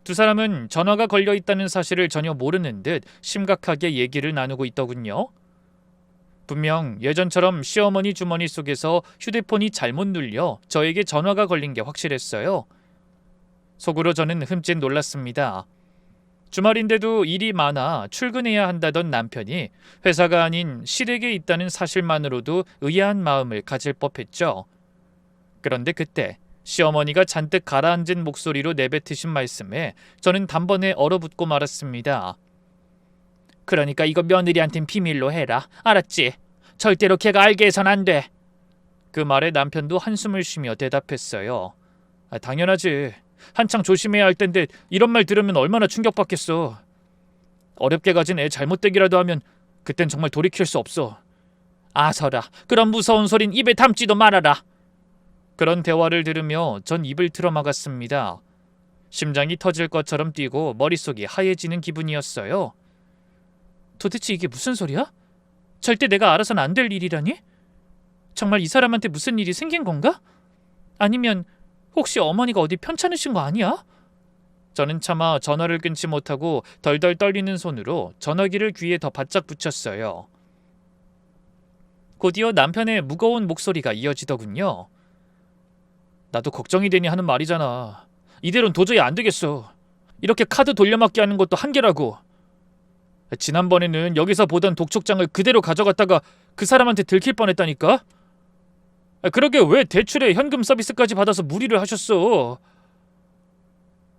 두 사람은 전화가 걸려 있다는 사실을 전혀 모르는 듯 심각하게 얘기를 나누고 있더군요. 분명 예전처럼 시어머니 주머니 속에서 휴대폰이 잘못 눌려 저에게 전화가 걸린 게 확실했어요. 속으로 저는 흠칫 놀랐습니다. 주말인데도 일이 많아 출근해야 한다던 남편이 회사가 아닌 시댁에 있다는 사실만으로도 의아한 마음을 가질 법했죠. 그런데 그때 시어머니가 잔뜩 가라앉은 목소리로 내뱉으신 말씀에 저는 단번에 얼어붙고 말았습니다. 그러니까 이거 며느리한텐 비밀로 해라. 알았지? 절대로 걔가 알게 해선 안 돼. 그 말에 남편도 한숨을 쉬며 대답했어요. 당연하지. 한창 조심해야 할 텐데 이런 말 들으면 얼마나 충격받겠어. 어렵게 가진 애 잘못되기라도 하면 그땐 정말 돌이킬 수 없어. 아서라. 그런 무서운 소린 입에 담지도 말아라. 그런 대화를 들으며 전 입을 틀어막았습니다. 심장이 터질 것처럼 뛰고 머릿속이 하얘지는 기분이었어요. 도대체 이게 무슨 소리야? 절대 내가 알아서는 안 될 일이라니? 정말 이 사람한테 무슨 일이 생긴 건가? 아니면 혹시 어머니가 어디 편찮으신 거 아니야? 저는 차마 전화를 끊지 못하고 덜덜 떨리는 손으로 전화기를 귀에 더 바짝 붙였어요. 곧이어 남편의 무거운 목소리가 이어지더군요. 나도 걱정이 되니 하는 말이잖아. 이대로는 도저히 안 되겠어. 이렇게 카드 돌려막기 하는 것도 한계라고. 지난번에는 여기서 보던 독촉장을 그대로 가져갔다가 그 사람한테 들킬 뻔했다니까? 그러게 왜 대출에 현금 서비스까지 받아서 무리를 하셨어?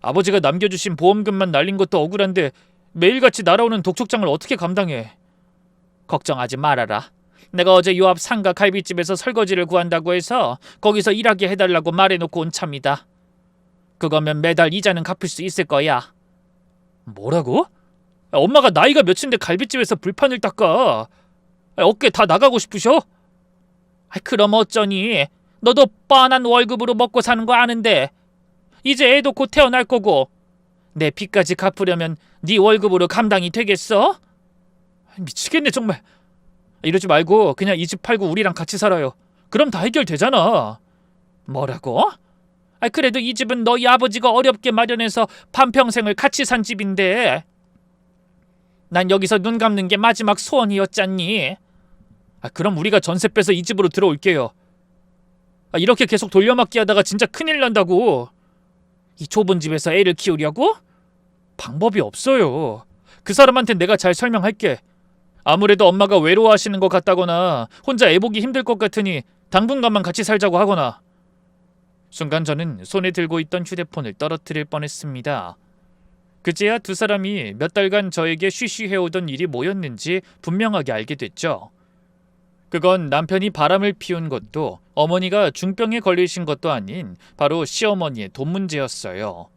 아버지가 남겨주신 보험금만 날린 것도 억울한데 매일같이 날아오는 독촉장을 어떻게 감당해? 걱정하지 말아라. 내가 어제 요 앞 상가 갈비집에서 설거지를 구한다고 해서 거기서 일하게 해달라고 말해놓고 온 차입니다. 그거면 매달 이자는 갚을 수 있을 거야. 뭐라고? 엄마가 나이가 몇인데 갈비집에서 불판을 닦아. 어깨 다 나가고 싶으셔? 그럼 어쩌니? 너도 뻔한 월급으로 먹고 사는 거 아는데 이제 애도 곧 태어날 거고 내 빚까지 갚으려면 네 월급으로 감당이 되겠어? 미치겠네 정말. 이러지 말고 그냥 이 집 팔고 우리랑 같이 살아요. 그럼 다 해결되잖아. 뭐라고? 그래도 이 집은 너희 아버지가 어렵게 마련해서 반평생을 같이 산 집인데 난 여기서 눈 감는 게 마지막 소원이었잖니. 그럼 우리가 전세 빼서 이 집으로 들어올게요. 이렇게 계속 돌려막기 하다가 진짜 큰일 난다고. 이 좁은 집에서 애를 키우려고? 방법이 없어요. 그 사람한테 내가 잘 설명할게. 아무래도 엄마가 외로워하시는 것 같다거나 혼자 애 보기 힘들 것 같으니 당분간만 같이 살자고 하거나. 순간 저는 손에 들고 있던 휴대폰을 떨어뜨릴 뻔했습니다. 그제야 두 사람이 몇 달간 저에게 쉬쉬해오던 일이 뭐였는지 분명하게 알게 됐죠. 그건 남편이 바람을 피운 것도 어머니가 중병에 걸리신 것도 아닌 바로 시어머니의 돈 문제였어요.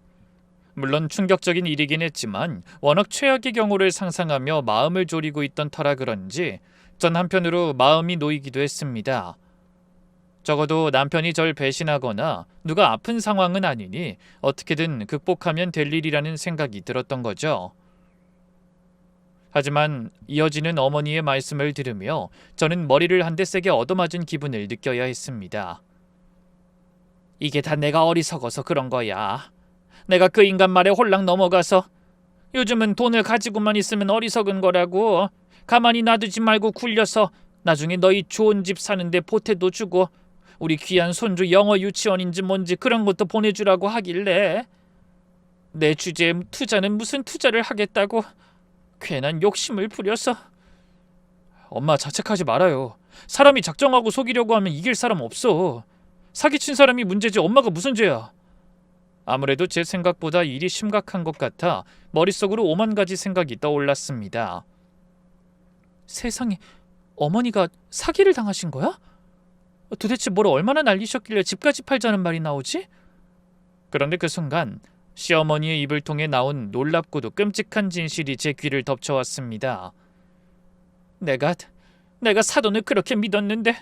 물론 충격적인 일이긴 했지만 워낙 최악의 경우를 상상하며 마음을 졸이고 있던 터라 그런지 전 한편으로 마음이 놓이기도 했습니다. 적어도 남편이 절 배신하거나 누가 아픈 상황은 아니니 어떻게든 극복하면 될 일이라는 생각이 들었던 거죠. 하지만 이어지는 어머니의 말씀을 들으며 저는 머리를 한 대 세게 얻어맞은 기분을 느껴야 했습니다. 이게 다 내가 어리석어서 그런 거야. 내가 그 인간 말에 홀랑 넘어가서 요즘은 돈을 가지고만 있으면 어리석은 거라고. 가만히 놔두지 말고 굴려서 나중에 너희 좋은 집 사는데 보태도 주고 우리 귀한 손주 영어 유치원인지 뭔지 그런 것도 보내주라고 하길래 내 주제에 투자는 무슨 투자를 하겠다고 괜한 욕심을 부려서. 엄마 자책하지 말아요. 사람이 작정하고 속이려고 하면 이길 사람 없어. 사기친 사람이 문제지 엄마가 무슨 죄야. 아무래도 제 생각보다 일이 심각한 것 같아 머릿속으로 오만 가지 생각이 떠올랐습니다. 세상에, 어머니가 사기를 당하신 거야? 도대체 뭘 얼마나 날리셨길래 집까지 팔자는 말이 나오지? 그런데 그 순간 시어머니의 입을 통해 나온 놀랍고도 끔찍한 진실이 제 귀를 덮쳐왔습니다. 내가 사돈을 그렇게 믿었는데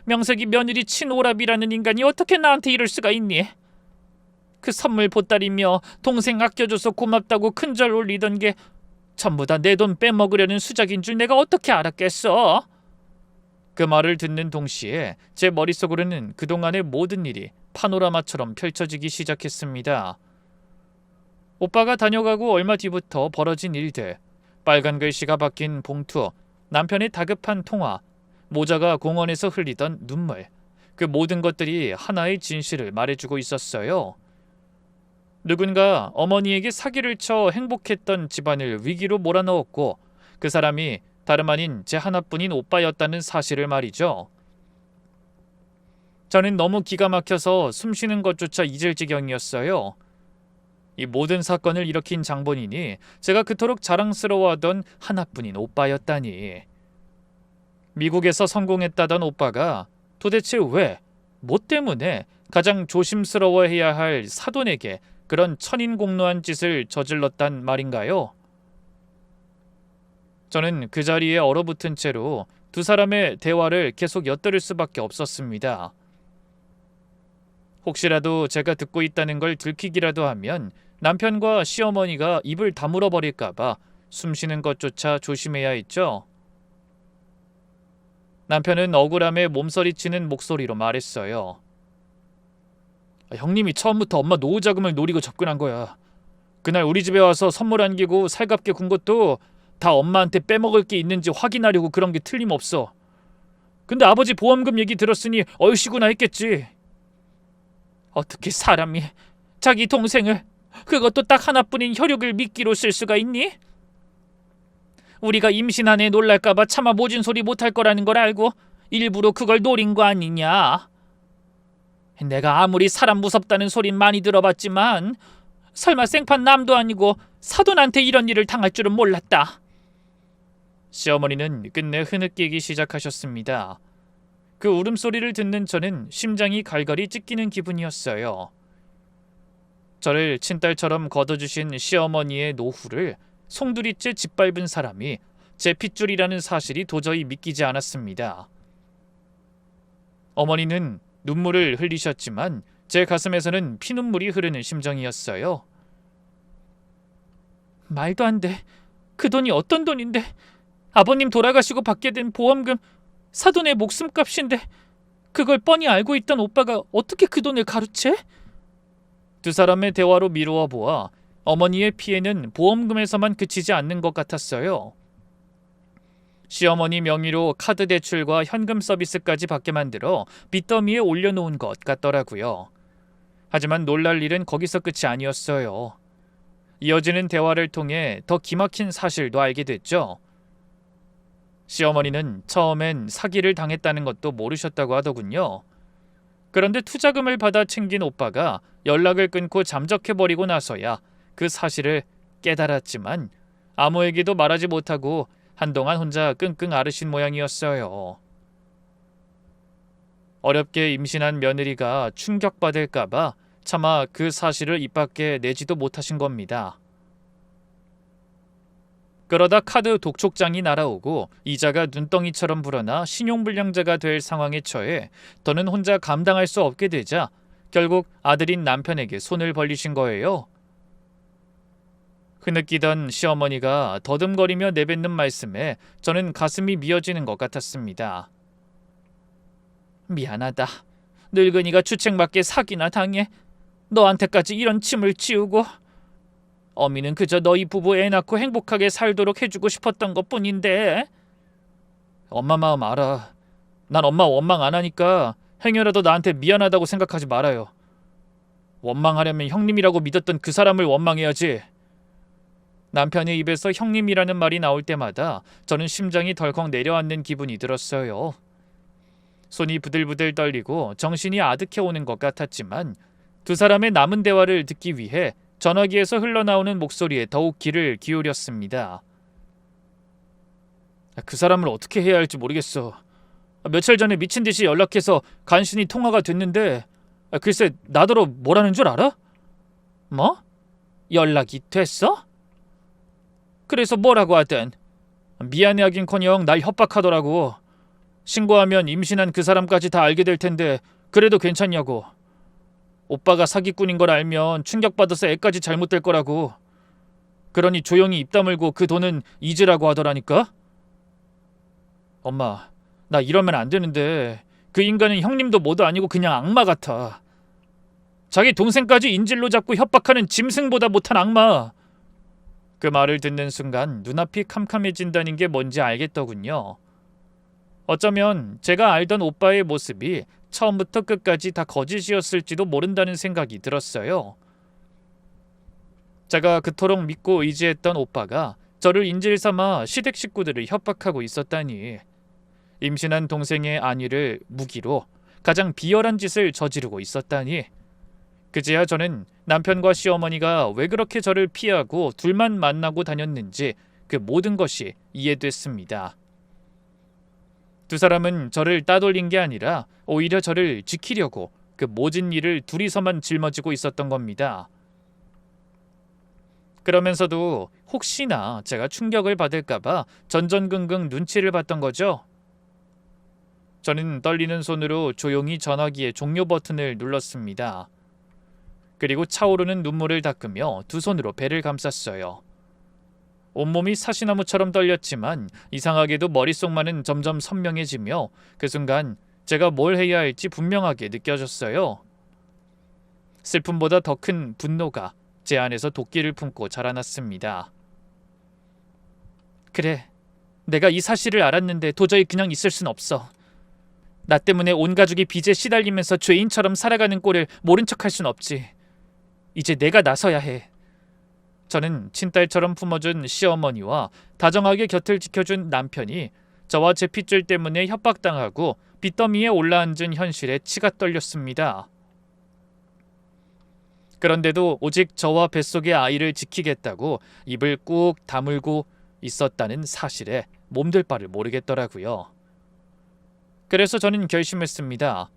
명색이 며느리 친오랍이라는 인간이 어떻게 나한테 이럴 수가 있니? 그 선물 보따리며 동생 아껴줘서 고맙다고 큰절 올리던 게 전부 다 내 돈 빼먹으려는 수작인 줄 내가 어떻게 알았겠어? 그 말을 듣는 동시에 제 머릿속으로는 그동안의 모든 일이 파노라마처럼 펼쳐지기 시작했습니다. 오빠가 다녀가고 얼마 뒤부터 벌어진 일들, 빨간 글씨가 박힌 봉투, 남편의 다급한 통화, 모자가 공원에서 흘리던 눈물, 그 모든 것들이 하나의 진실을 말해주고 있었어요. 누군가 어머니에게 사기를 쳐 행복했던 집안을 위기로 몰아넣었고 그 사람이 다름 아닌 제 하나뿐인 오빠였다는 사실을 말이죠. 저는 너무 기가 막혀서 숨쉬는 것조차 잊을 지경이었어요. 이 모든 사건을 일으킨 장본인이 제가 그토록 자랑스러워하던 하나뿐인 오빠였다니. 미국에서 성공했다던 오빠가 도대체 왜, 뭐 때문에 가장 조심스러워해야 할 사돈에게 그런 천인공노한 짓을 저질렀단 말인가요? 저는 그 자리에 얼어붙은 채로 두 사람의 대화를 계속 엿들을 수밖에 없었습니다. 혹시라도 제가 듣고 있다는 걸 들키기라도 하면 남편과 시어머니가 입을 다물어 버릴까봐 숨쉬는 것조차 조심해야 했죠. 남편은 억울함에 몸서리치는 목소리로 말했어요. 형님이 처음부터 엄마 노후 자금을 노리고 접근한 거야. 그날 우리 집에 와서 선물 안기고 살갑게 군 것도 다 엄마한테 빼먹을 게 있는지 확인하려고 그런 게 틀림없어. 근데 아버지 보험금 얘기 들었으니 얼씨구나 했겠지. 어떻게 사람이 자기 동생을, 그것도 딱 하나뿐인 혈육을 미끼로 쓸 수가 있니? 우리가 임신한 애 놀랄까봐 차마 모진 소리 못할 거라는 걸 알고 일부러 그걸 노린 거 아니냐? 내가 아무리 사람 무섭다는 소린 많이 들어봤지만 설마 생판 남도 아니고 사돈한테 이런 일을 당할 줄은 몰랐다. 시어머니는 끝내 흐느끼기 시작하셨습니다. 그 울음소리를 듣는 저는 심장이 갈갈이 찢기는 기분이었어요. 저를 친딸처럼 걷어주신 시어머니의 노후를 송두리째 짓밟은 사람이 제 핏줄이라는 사실이 도저히 믿기지 않았습니다. 어머니는 눈물을 흘리셨지만 제 가슴에서는 피눈물이 흐르는 심정이었어요. 말도 안 돼. 그 돈이 어떤 돈인데? 아버님 돌아가시고 받게 된 보험금, 사돈의 목숨값인데 그걸 뻔히 알고 있던 오빠가 어떻게 그 돈을 가로채? 두 사람의 대화로 미루어 보아 어머니의 피해는 보험금에서만 그치지 않는 것 같았어요. 시어머니 명의로 카드 대출과 현금 서비스까지 받게 만들어 빚더미에 올려놓은 것 같더라고요. 하지만 놀랄 일은 거기서 끝이 아니었어요. 이어지는 대화를 통해 더 기막힌 사실도 알게 됐죠. 시어머니는 처음엔 사기를 당했다는 것도 모르셨다고 하더군요. 그런데 투자금을 받아 챙긴 오빠가 연락을 끊고 잠적해버리고 나서야 그 사실을 깨달았지만 아무에게도 말하지 못하고 한동안 혼자 끙끙 앓으신 모양이었어요. 어렵게 임신한 며느리가 충격받을까봐 차마 그 사실을 입 밖에 내지도 못하신 겁니다. 그러다 카드 독촉장이 날아오고 이자가 눈덩이처럼 불어나 신용불량자가 될 상황에 처해 더는 혼자 감당할 수 없게 되자 결국 아들인 남편에게 손을 벌리신 거예요. 흐느끼던 시어머니가 더듬거리며 내뱉는 말씀에 저는 가슴이 미어지는 것 같았습니다. 미안하다. 늙은이가 주책맞게 사기나 당해. 너한테까지 이런 침을 치우고. 어미는 그저 너희 부부 애 낳고 행복하게 살도록 해주고 싶었던 것뿐인데. 엄마 마음 알아. 난 엄마 원망 안 하니까 행여라도 나한테 미안하다고 생각하지 말아요. 원망하려면 형님이라고 믿었던 그 사람을 원망해야지. 남편의 입에서 형님이라는 말이 나올 때마다 저는 심장이 덜컥 내려앉는 기분이 들었어요. 손이 부들부들 떨리고 정신이 아득해오는 것 같았지만 두 사람의 남은 대화를 듣기 위해 전화기에서 흘러나오는 목소리에 더욱 귀를 기울였습니다. 그 사람을 어떻게 해야 할지 모르겠어. 며칠 전에 미친 듯이 연락해서 간신히 통화가 됐는데 글쎄 나더러 뭐라는 줄 알아? 뭐? 연락이 됐어? 그래서 뭐라고 하든 미안해하긴커녕 날 협박하더라고. 신고하면 임신한 그 사람까지 다 알게 될 텐데 그래도 괜찮냐고. 오빠가 사기꾼인 걸 알면 충격받아서 애까지 잘못될 거라고. 그러니 조용히 입 다물고 그 돈은 잊으라고 하더라니까. 엄마, 나 이러면 안 되는데 그 인간은 형님도 뭐도 아니고 그냥 악마 같아. 자기 동생까지 인질로 잡고 협박하는 짐승보다 못한 악마. 그 말을 듣는 순간 눈앞이 캄캄해진다는 게 뭔지 알겠더군요. 어쩌면 제가 알던 오빠의 모습이 처음부터 끝까지 다 거짓이었을지도 모른다는 생각이 들었어요. 제가 그토록 믿고 의지했던 오빠가 저를 인질 삼아 시댁 식구들을 협박하고 있었다니. 임신한 동생의 안위를 무기로 가장 비열한 짓을 저지르고 있었다니. 그제야 저는 남편과 시어머니가 왜 그렇게 저를 피하고 둘만 만나고 다녔는지 그 모든 것이 이해됐습니다. 두 사람은 저를 따돌린 게 아니라 오히려 저를 지키려고 그 모진 일을 둘이서만 짊어지고 있었던 겁니다. 그러면서도 혹시나 제가 충격을 받을까봐 전전긍긍 눈치를 봤던 거죠. 저는 떨리는 손으로 조용히 전화기의 종료 버튼을 눌렀습니다. 그리고 차오르는 눈물을 닦으며 두 손으로 배를 감쌌어요. 온몸이 사시나무처럼 떨렸지만 이상하게도 머릿속만은 점점 선명해지며 그 순간 제가 뭘 해야 할지 분명하게 느껴졌어요. 슬픔보다 더 큰 분노가 제 안에서 도끼를 품고 자라났습니다. 그래, 내가 이 사실을 알았는데 도저히 그냥 있을 순 없어. 나 때문에 온 가족이 빚에 시달리면서 죄인처럼 살아가는 꼴을 모른 척할 순 없지. 이제 내가 나서야 해. 저는 친딸처럼 품어준 시어머니와 다정하게 곁을 지켜준 남편이 저와 제 핏줄 때문에 협박당하고 빚더미에 올라앉은 현실에 치가 떨렸습니다. 그런데도 오직 저와 뱃속의 아이를 지키겠다고 입을 꾹 다물고 있었다는 사실에 몸둘 바를 모르겠더라고요. 그래서 저는 결심했습니다.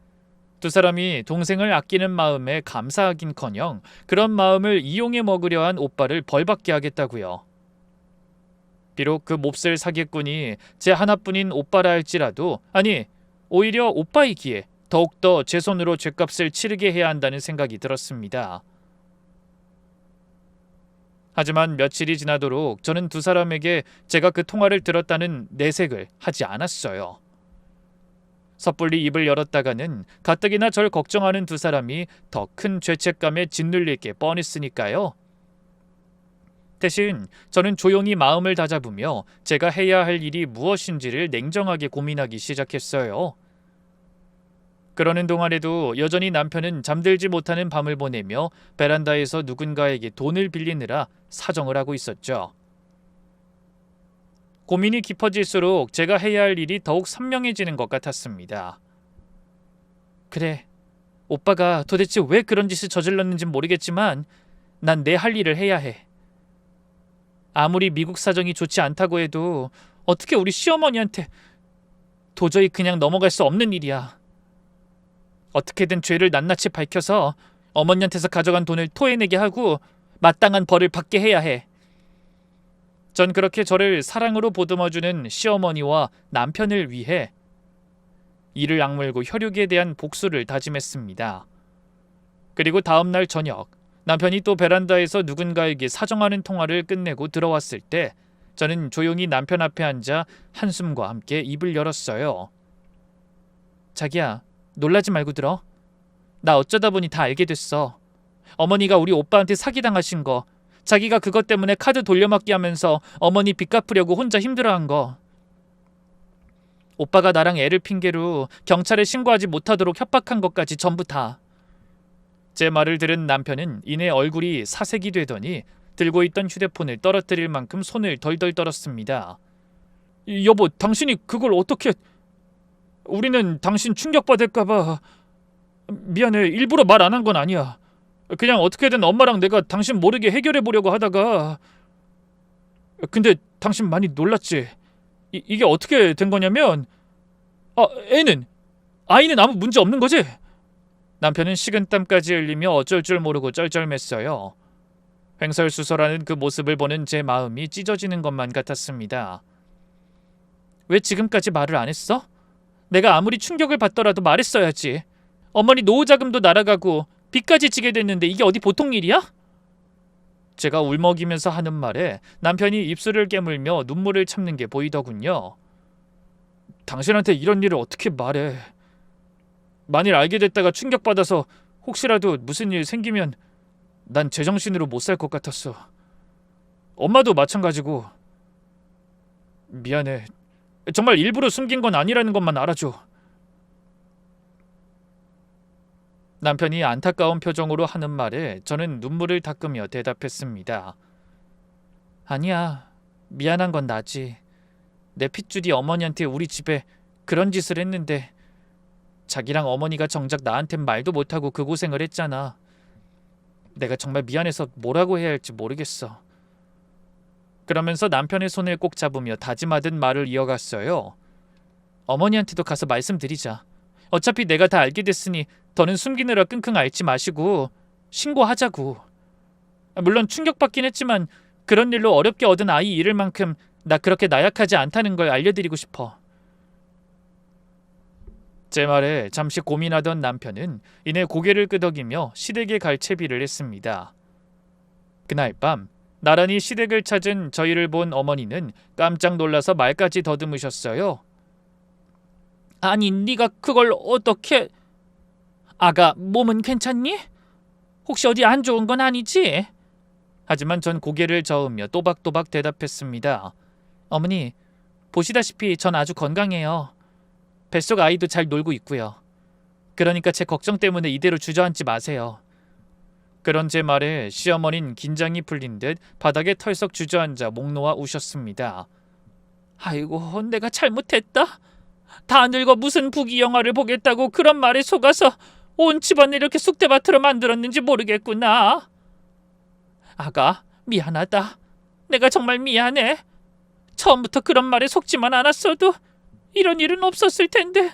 두 사람이 동생을 아끼는 마음에 감사하긴커녕 그런 마음을 이용해 먹으려 한 오빠를 벌받게 하겠다고요. 비록 그 몹쓸 사기꾼이 제 하나뿐인 오빠라 할지라도, 아니 오히려 오빠이기에 더욱더 제 손으로 죗값을 치르게 해야 한다는 생각이 들었습니다. 하지만 며칠이 지나도록 저는 두 사람에게 제가 그 통화를 들었다는 내색을 하지 않았어요. 섣불리 입을 열었다가는 가뜩이나 절 걱정하는 두 사람이 더 큰 죄책감에 짓눌릴 게 뻔했으니까요. 대신 저는 조용히 마음을 다잡으며 제가 해야 할 일이 무엇인지를 냉정하게 고민하기 시작했어요. 그러는 동안에도 여전히 남편은 잠들지 못하는 밤을 보내며 베란다에서 누군가에게 돈을 빌리느라 사정을 하고 있었죠. 고민이 깊어질수록 제가 해야 할 일이 더욱 선명해지는 것 같았습니다. 그래, 오빠가 도대체 왜 그런 짓을 저질렀는진 모르겠지만 난 내 할 일을 해야 해. 아무리 미국 사정이 좋지 않다고 해도 어떻게 우리 시어머니한테 도저히 그냥 넘어갈 수 없는 일이야. 어떻게든 죄를 낱낱이 밝혀서 어머니한테서 가져간 돈을 토해내게 하고 마땅한 벌을 받게 해야 해. 전 그렇게 저를 사랑으로 보듬어주는 시어머니와 남편을 위해 이를 악물고 혈육에 대한 복수를 다짐했습니다. 그리고 다음 날 저녁, 남편이 또 베란다에서 누군가에게 사정하는 통화를 끝내고 들어왔을 때 저는 조용히 남편 앞에 앉아 한숨과 함께 입을 열었어요. 자기야, 놀라지 말고 들어. 나 어쩌다 보니 다 알게 됐어. 어머니가 우리 오빠한테 사기당하신 거, 자기가 그것 때문에 카드 돌려막기 하면서 어머니 빚 갚으려고 혼자 힘들어한 거, 오빠가 나랑 애를 핑계로 경찰에 신고하지 못하도록 협박한 것까지 전부 다. 제 말을 들은 남편은 이내 얼굴이 사색이 되더니 들고 있던 휴대폰을 떨어뜨릴 만큼 손을 덜덜 떨었습니다. 여보, 당신이 그걸 어떻게... 우리는 당신 충격받을까봐... 미안해, 일부러 말 안 한 건 아니야. 그냥 어떻게든 엄마랑 내가 당신 모르게 해결해 보려고 하다가... 근데 당신 많이 놀랐지? 이게 어떻게 된 거냐면... 아이는 아무 문제 없는 거지? 남편은 식은땀까지 흘리며 어쩔 줄 모르고 쩔쩔맸어요. 횡설수설하는 그 모습을 보는 제 마음이 찢어지는 것만 같았습니다. 왜 지금까지 말을 안 했어? 내가 아무리 충격을 받더라도 말했어야지. 어머니 노후자금도 날아가고 빚까지 지게 됐는데 이게 어디 보통 일이야? 제가 울먹이면서 하는 말에 남편이 입술을 깨물며 눈물을 참는 게 보이더군요. 당신한테 이런 일을 어떻게 말해? 만일 알게 됐다가 충격받아서 혹시라도 무슨 일 생기면 난 제정신으로 못 살 것 같았어. 엄마도 마찬가지고. 미안해. 정말 일부러 숨긴 건 아니라는 것만 알아줘. 남편이 안타까운 표정으로 하는 말에 저는 눈물을 닦으며 대답했습니다. 아니야, 미안한 건 나지. 내 핏줄이 어머니한테 우리 집에 그런 짓을 했는데 자기랑 어머니가 정작 나한텐 말도 못하고 그 고생을 했잖아. 내가 정말 미안해서 뭐라고 해야 할지 모르겠어. 그러면서 남편의 손을 꼭 잡으며 다짐하듯 말을 이어갔어요. 어머니한테도 가서 말씀드리자. 어차피 내가 다 알게 됐으니 더는 숨기느라 끙끙 앓지 마시고 신고하자고. 물론 충격받긴 했지만 그런 일로 어렵게 얻은 아이 잃을 만큼 나 그렇게 나약하지 않다는 걸 알려드리고 싶어. 제 말에 잠시 고민하던 남편은 이내 고개를 끄덕이며 시댁에 갈 채비를 했습니다. 그날 밤 나란히 시댁을 찾은 저희를 본 어머니는 깜짝 놀라서 말까지 더듬으셨어요. 아니, 네가 그걸 어떻게... 아가, 몸은 괜찮니? 혹시 어디 안 좋은 건 아니지? 하지만 전 고개를 저으며 또박또박 대답했습니다. 어머니, 보시다시피 전 아주 건강해요. 뱃속 아이도 잘 놀고 있고요. 그러니까 제 걱정 때문에 이대로 주저앉지 마세요. 그런 제 말에 시어머니는 긴장이 풀린 듯 바닥에 털썩 주저앉아 목 놓아 우셨습니다. 아이고, 내가 잘못했다. 다 늙어 무슨 부귀 영화를 보겠다고 그런 말에 속아서 온 집안을 이렇게 쑥대밭으로 만들었는지 모르겠구나. 아가, 미안하다. 내가 정말 미안해. 처음부터 그런 말에 속지만 않았어도 이런 일은 없었을 텐데.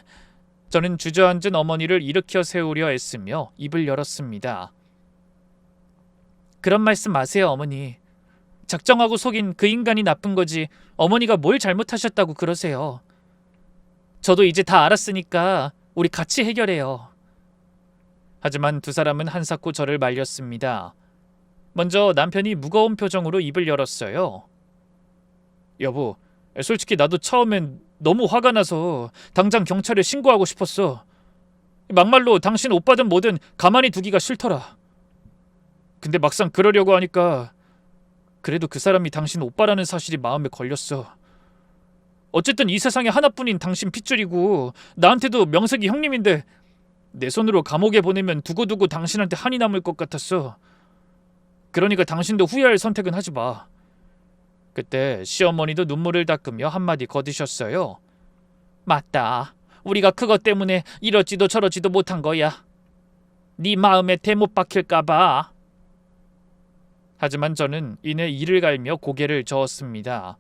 저는 주저앉은 어머니를 일으켜 세우려 애쓰며 입을 열었습니다. 그런 말씀 마세요, 어머니. 작정하고 속인 그 인간이 나쁜 거지 어머니가 뭘 잘못하셨다고 그러세요. 저도 이제 다 알았으니까 우리 같이 해결해요. 하지만 두 사람은 한사코 저를 말렸습니다. 먼저 남편이 무거운 표정으로 입을 열었어요. 여보, 솔직히 나도 처음엔 너무 화가 나서 당장 경찰에 신고하고 싶었어. 막말로 당신 오빠든 뭐든 가만히 두기가 싫더라. 근데 막상 그러려고 하니까 그래도 그 사람이 당신 오빠라는 사실이 마음에 걸렸어. 어쨌든 이 세상에 하나뿐인 당신 핏줄이고 나한테도 명색이 형님인데 내 손으로 감옥에 보내면 두고두고 당신한테 한이 남을 것 같았어. 그러니까 당신도 후회할 선택은 하지 마. 그때 시어머니도 눈물을 닦으며 한마디 거두셨어요. 맞다. 우리가 그것 때문에 이러지도 저러지도 못한 거야. 네 마음에 대못 박힐까봐. 하지만 저는 이내 이를 갈며 고개를 저었습니다.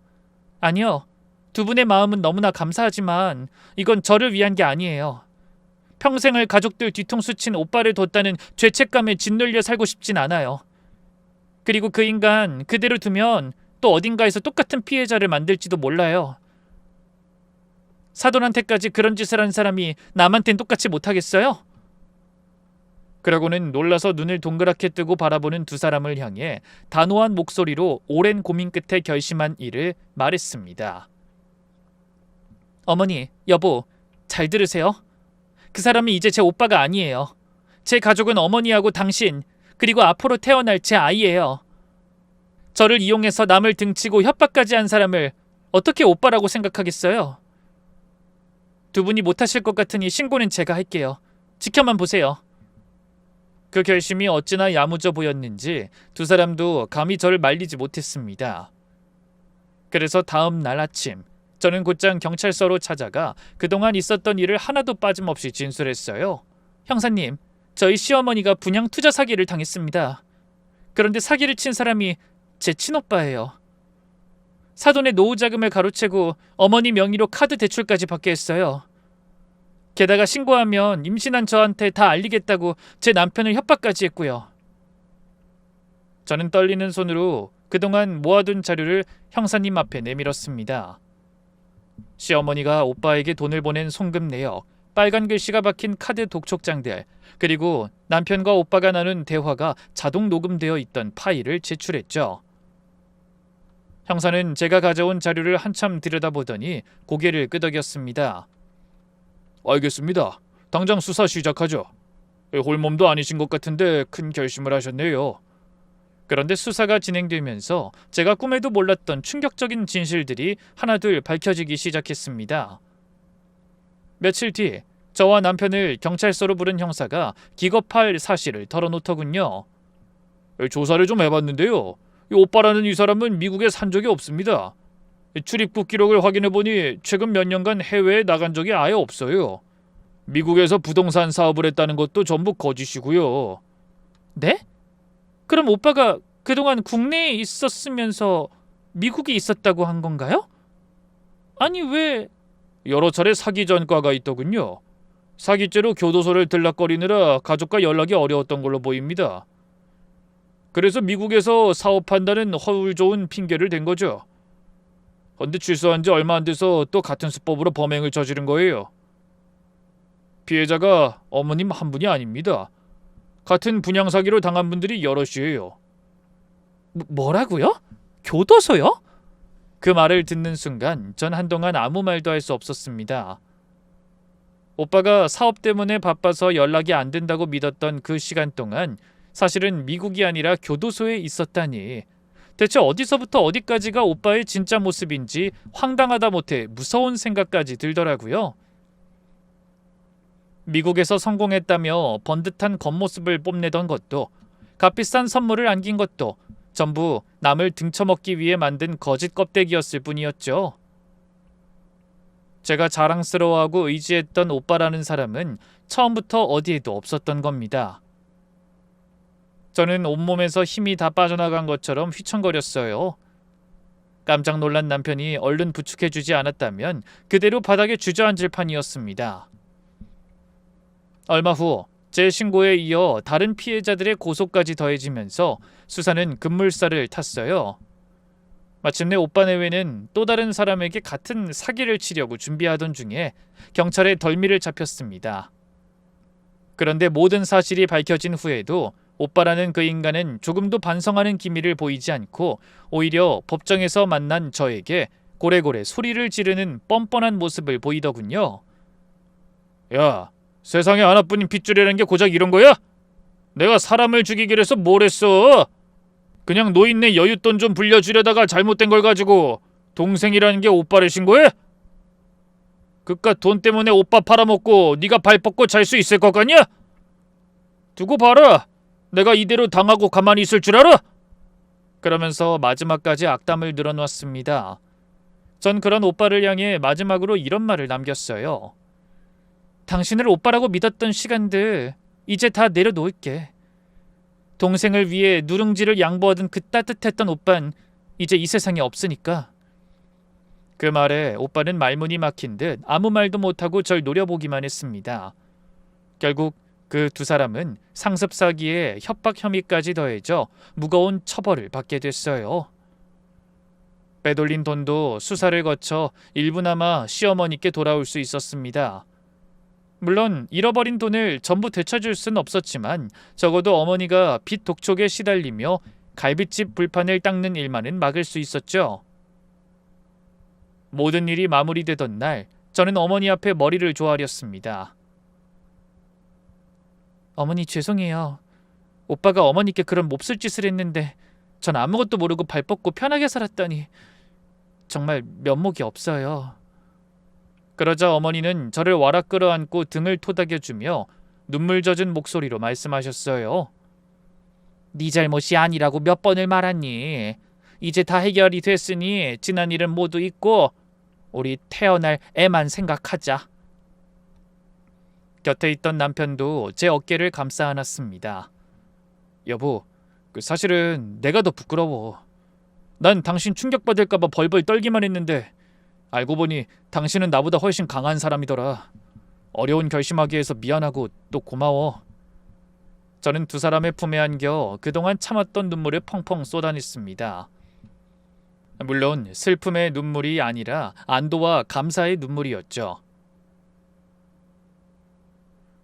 아니요. 두 분의 마음은 너무나 감사하지만 이건 저를 위한 게 아니에요. 평생을 가족들 뒤통수 친 오빠를 뒀다는 죄책감에 짓눌려 살고 싶진 않아요. 그리고 그 인간 그대로 두면 또 어딘가에서 똑같은 피해자를 만들지도 몰라요. 사돈한테까지 그런 짓을 한 사람이 남한텐 똑같이 못하겠어요? 그러고는 놀라서 눈을 동그랗게 뜨고 바라보는 두 사람을 향해 단호한 목소리로 오랜 고민 끝에 결심한 일을 말했습니다. 어머니, 여보, 잘 들으세요. 그 사람이 이제 제 오빠가 아니에요. 제 가족은 어머니하고 당신, 그리고 앞으로 태어날 제 아이예요. 저를 이용해서 남을 등치고 협박까지 한 사람을 어떻게 오빠라고 생각하겠어요? 두 분이 못하실 것 같으니 신고는 제가 할게요. 지켜만 보세요. 그 결심이 어찌나 야무져 보였는지 두 사람도 감히 저를 말리지 못했습니다. 그래서 다음 날 아침 저는 곧장 경찰서로 찾아가 그동안 있었던 일을 하나도 빠짐없이 진술했어요. 형사님, 저희 시어머니가 분양 투자 사기를 당했습니다. 그런데 사기를 친 사람이 제 친오빠예요. 사돈의 노후 자금을 가로채고 어머니 명의로 카드 대출까지 받게 했어요. 게다가 신고하면 임신한 저한테 다 알리겠다고 제 남편을 협박까지 했고요. 저는 떨리는 손으로 그동안 모아둔 자료를 형사님 앞에 내밀었습니다. 시어머니가 오빠에게 돈을 보낸 송금 내역, 빨간 글씨가 박힌 카드 독촉장들, 그리고 남편과 오빠가 나눈 대화가 자동 녹음되어 있던 파일을 제출했죠. 형사는 제가 가져온 자료를 한참 들여다보더니 고개를 끄덕였습니다. 알겠습니다. 당장 수사 시작하죠. 홀몸도 아니신 것 같은데 큰 결심을 하셨네요. 그런데 수사가 진행되면서 제가 꿈에도 몰랐던 충격적인 진실들이 하나둘 밝혀지기 시작했습니다. 며칠 뒤 저와 남편을 경찰서로 부른 형사가 기겁할 사실을 털어놓더군요. 조사를 좀 해봤는데요. 오빠라는 이 사람은 미국에 산 적이 없습니다. 출입국 기록을 확인해보니 최근 몇 년간 해외에 나간 적이 아예 없어요. 미국에서 부동산 사업을 했다는 것도 전부 거짓이고요. 네? 그럼 오빠가 그동안 국내에 있었으면서 미국에 있었다고 한 건가요? 아니 왜... 여러 차례 사기 전과가 있더군요. 사기죄로 교도소를 들락거리느라 가족과 연락이 어려웠던 걸로 보입니다. 그래서 미국에서 사업한다는 허울 좋은 핑계를 댄 거죠. 그런데 출소한 지 얼마 안 돼서 또 같은 수법으로 범행을 저지른 거예요. 피해자가 어머님 한 분이 아닙니다. 같은 분양 사기로 당한 분들이 여럿이에요. 뭐라고요? 교도소요? 그 말을 듣는 순간 전 한동안 아무 말도 할 수 없었습니다. 오빠가 사업 때문에 바빠서 연락이 안 된다고 믿었던 그 시간 동안 사실은 미국이 아니라 교도소에 있었다니. 대체 어디서부터 어디까지가 오빠의 진짜 모습인지 황당하다 못해 무서운 생각까지 들더라고요. 미국에서 성공했다며 번듯한 겉모습을 뽐내던 것도, 값비싼 선물을 안긴 것도 전부 남을 등쳐먹기 위해 만든 거짓 껍데기였을 뿐이었죠. 제가 자랑스러워하고 의지했던 오빠라는 사람은 처음부터 어디에도 없었던 겁니다. 저는 온몸에서 힘이 다 빠져나간 것처럼 휘청거렸어요. 깜짝 놀란 남편이 얼른 부축해주지 않았다면 그대로 바닥에 주저앉을 판이었습니다. 얼마 후 제 신고에 이어 다른 피해자들의 고소까지 더해지면서 수사는 급물살을 탔어요. 마침내 오빠 내외는 또 다른 사람에게 같은 사기를 치려고 준비하던 중에 경찰에 덜미를 잡혔습니다. 그런데 모든 사실이 밝혀진 후에도 오빠라는 그 인간은 조금도 반성하는 기미를 보이지 않고 오히려 법정에서 만난 저에게 고래고래 소리를 지르는 뻔뻔한 모습을 보이더군요. 야, 세상에 하나뿐인 핏줄이라는 게 고작 이런 거야? 내가 사람을 죽이기로 해서 뭘 했어? 그냥 노인네 여윳돈 좀 불려주려다가 잘못된 걸 가지고 동생이라는 게 오빠를 신고해? 그깟 돈 때문에 오빠 팔아먹고 네가 발 뻗고 잘 수 있을 것 같냐? 두고 봐라. 내가 이대로 당하고 가만히 있을 줄 알아? 그러면서 마지막까지 악담을 늘어놓았습니다. 전 그런 오빠를 향해 마지막으로 이런 말을 남겼어요. 당신을 오빠라고 믿었던 시간들 이제 다 내려놓을게. 동생을 위해 누룽지를 양보하던 그 따뜻했던 오빤 이제 이 세상에 없으니까. 그 말에 오빠는 말문이 막힌 듯 아무 말도 못하고 절 노려보기만 했습니다. 결국 그 두 사람은 상습 사기에 협박 혐의까지 더해져 무거운 처벌을 받게 됐어요. 빼돌린 돈도 수사를 거쳐 일부나마 시어머니께 돌아올 수 있었습니다. 물론 잃어버린 돈을 전부 되찾을 순 없었지만 적어도 어머니가 빚 독촉에 시달리며 갈빗집 불판을 닦는 일만은 막을 수 있었죠. 모든 일이 마무리되던 날 저는 어머니 앞에 머리를 조아렸습니다. 어머니 죄송해요. 오빠가 어머니께 그런 몹쓸 짓을 했는데 전 아무것도 모르고 발 뻗고 편하게 살았다니 정말 면목이 없어요. 그러자 어머니는 저를 와락 끌어안고 등을 토닥여주며 눈물 젖은 목소리로 말씀하셨어요. 네 잘못이 아니라고 몇 번을 말하니. 이제 다 해결이 됐으니 지난 일은 모두 잊고 우리 태어날 애만 생각하자. 곁에 있던 남편도 제 어깨를 감싸 안았습니다. 여보, 사실은 내가 더 부끄러워. 난 당신 충격받을까봐 벌벌 떨기만 했는데 알고 보니 당신은 나보다 훨씬 강한 사람이더라. 어려운 결심하게 해서 미안하고 또 고마워. 저는 두 사람의 품에 안겨 그동안 참았던 눈물을 펑펑 쏟아냈습니다. 물론 슬픔의 눈물이 아니라 안도와 감사의 눈물이었죠.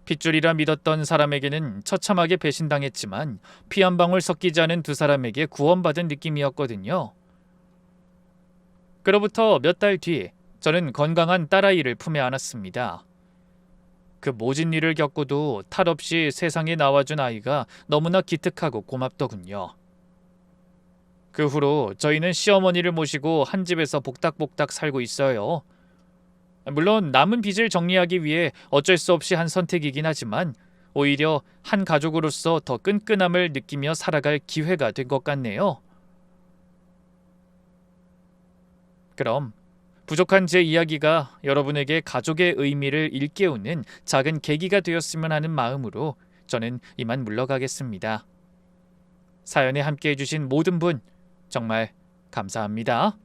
핏줄이라 믿었던 사람에게는 처참하게 배신당했지만 피 한 방울 섞이지 않은 두 사람에게 구원받은 느낌이었거든요. 그로부터 몇 달 뒤 저는 건강한 딸아이를 품에 안았습니다. 그 모진 일을 겪고도 탈 없이 세상에 나와준 아이가 너무나 기특하고 고맙더군요. 그 후로 저희는 시어머니를 모시고 한 집에서 복닥복닥 살고 있어요. 물론 남은 빚을 정리하기 위해 어쩔 수 없이 한 선택이긴 하지만 오히려 한 가족으로서 더 끈끈함을 느끼며 살아갈 기회가 된 것 같네요. 그럼 부족한 제 이야기가 여러분에게 가족의 의미를 일깨우는 작은 계기가 되었으면 하는 마음으로 저는 이만 물러가겠습니다. 사연에 함께해 주신 모든 분 정말 감사합니다.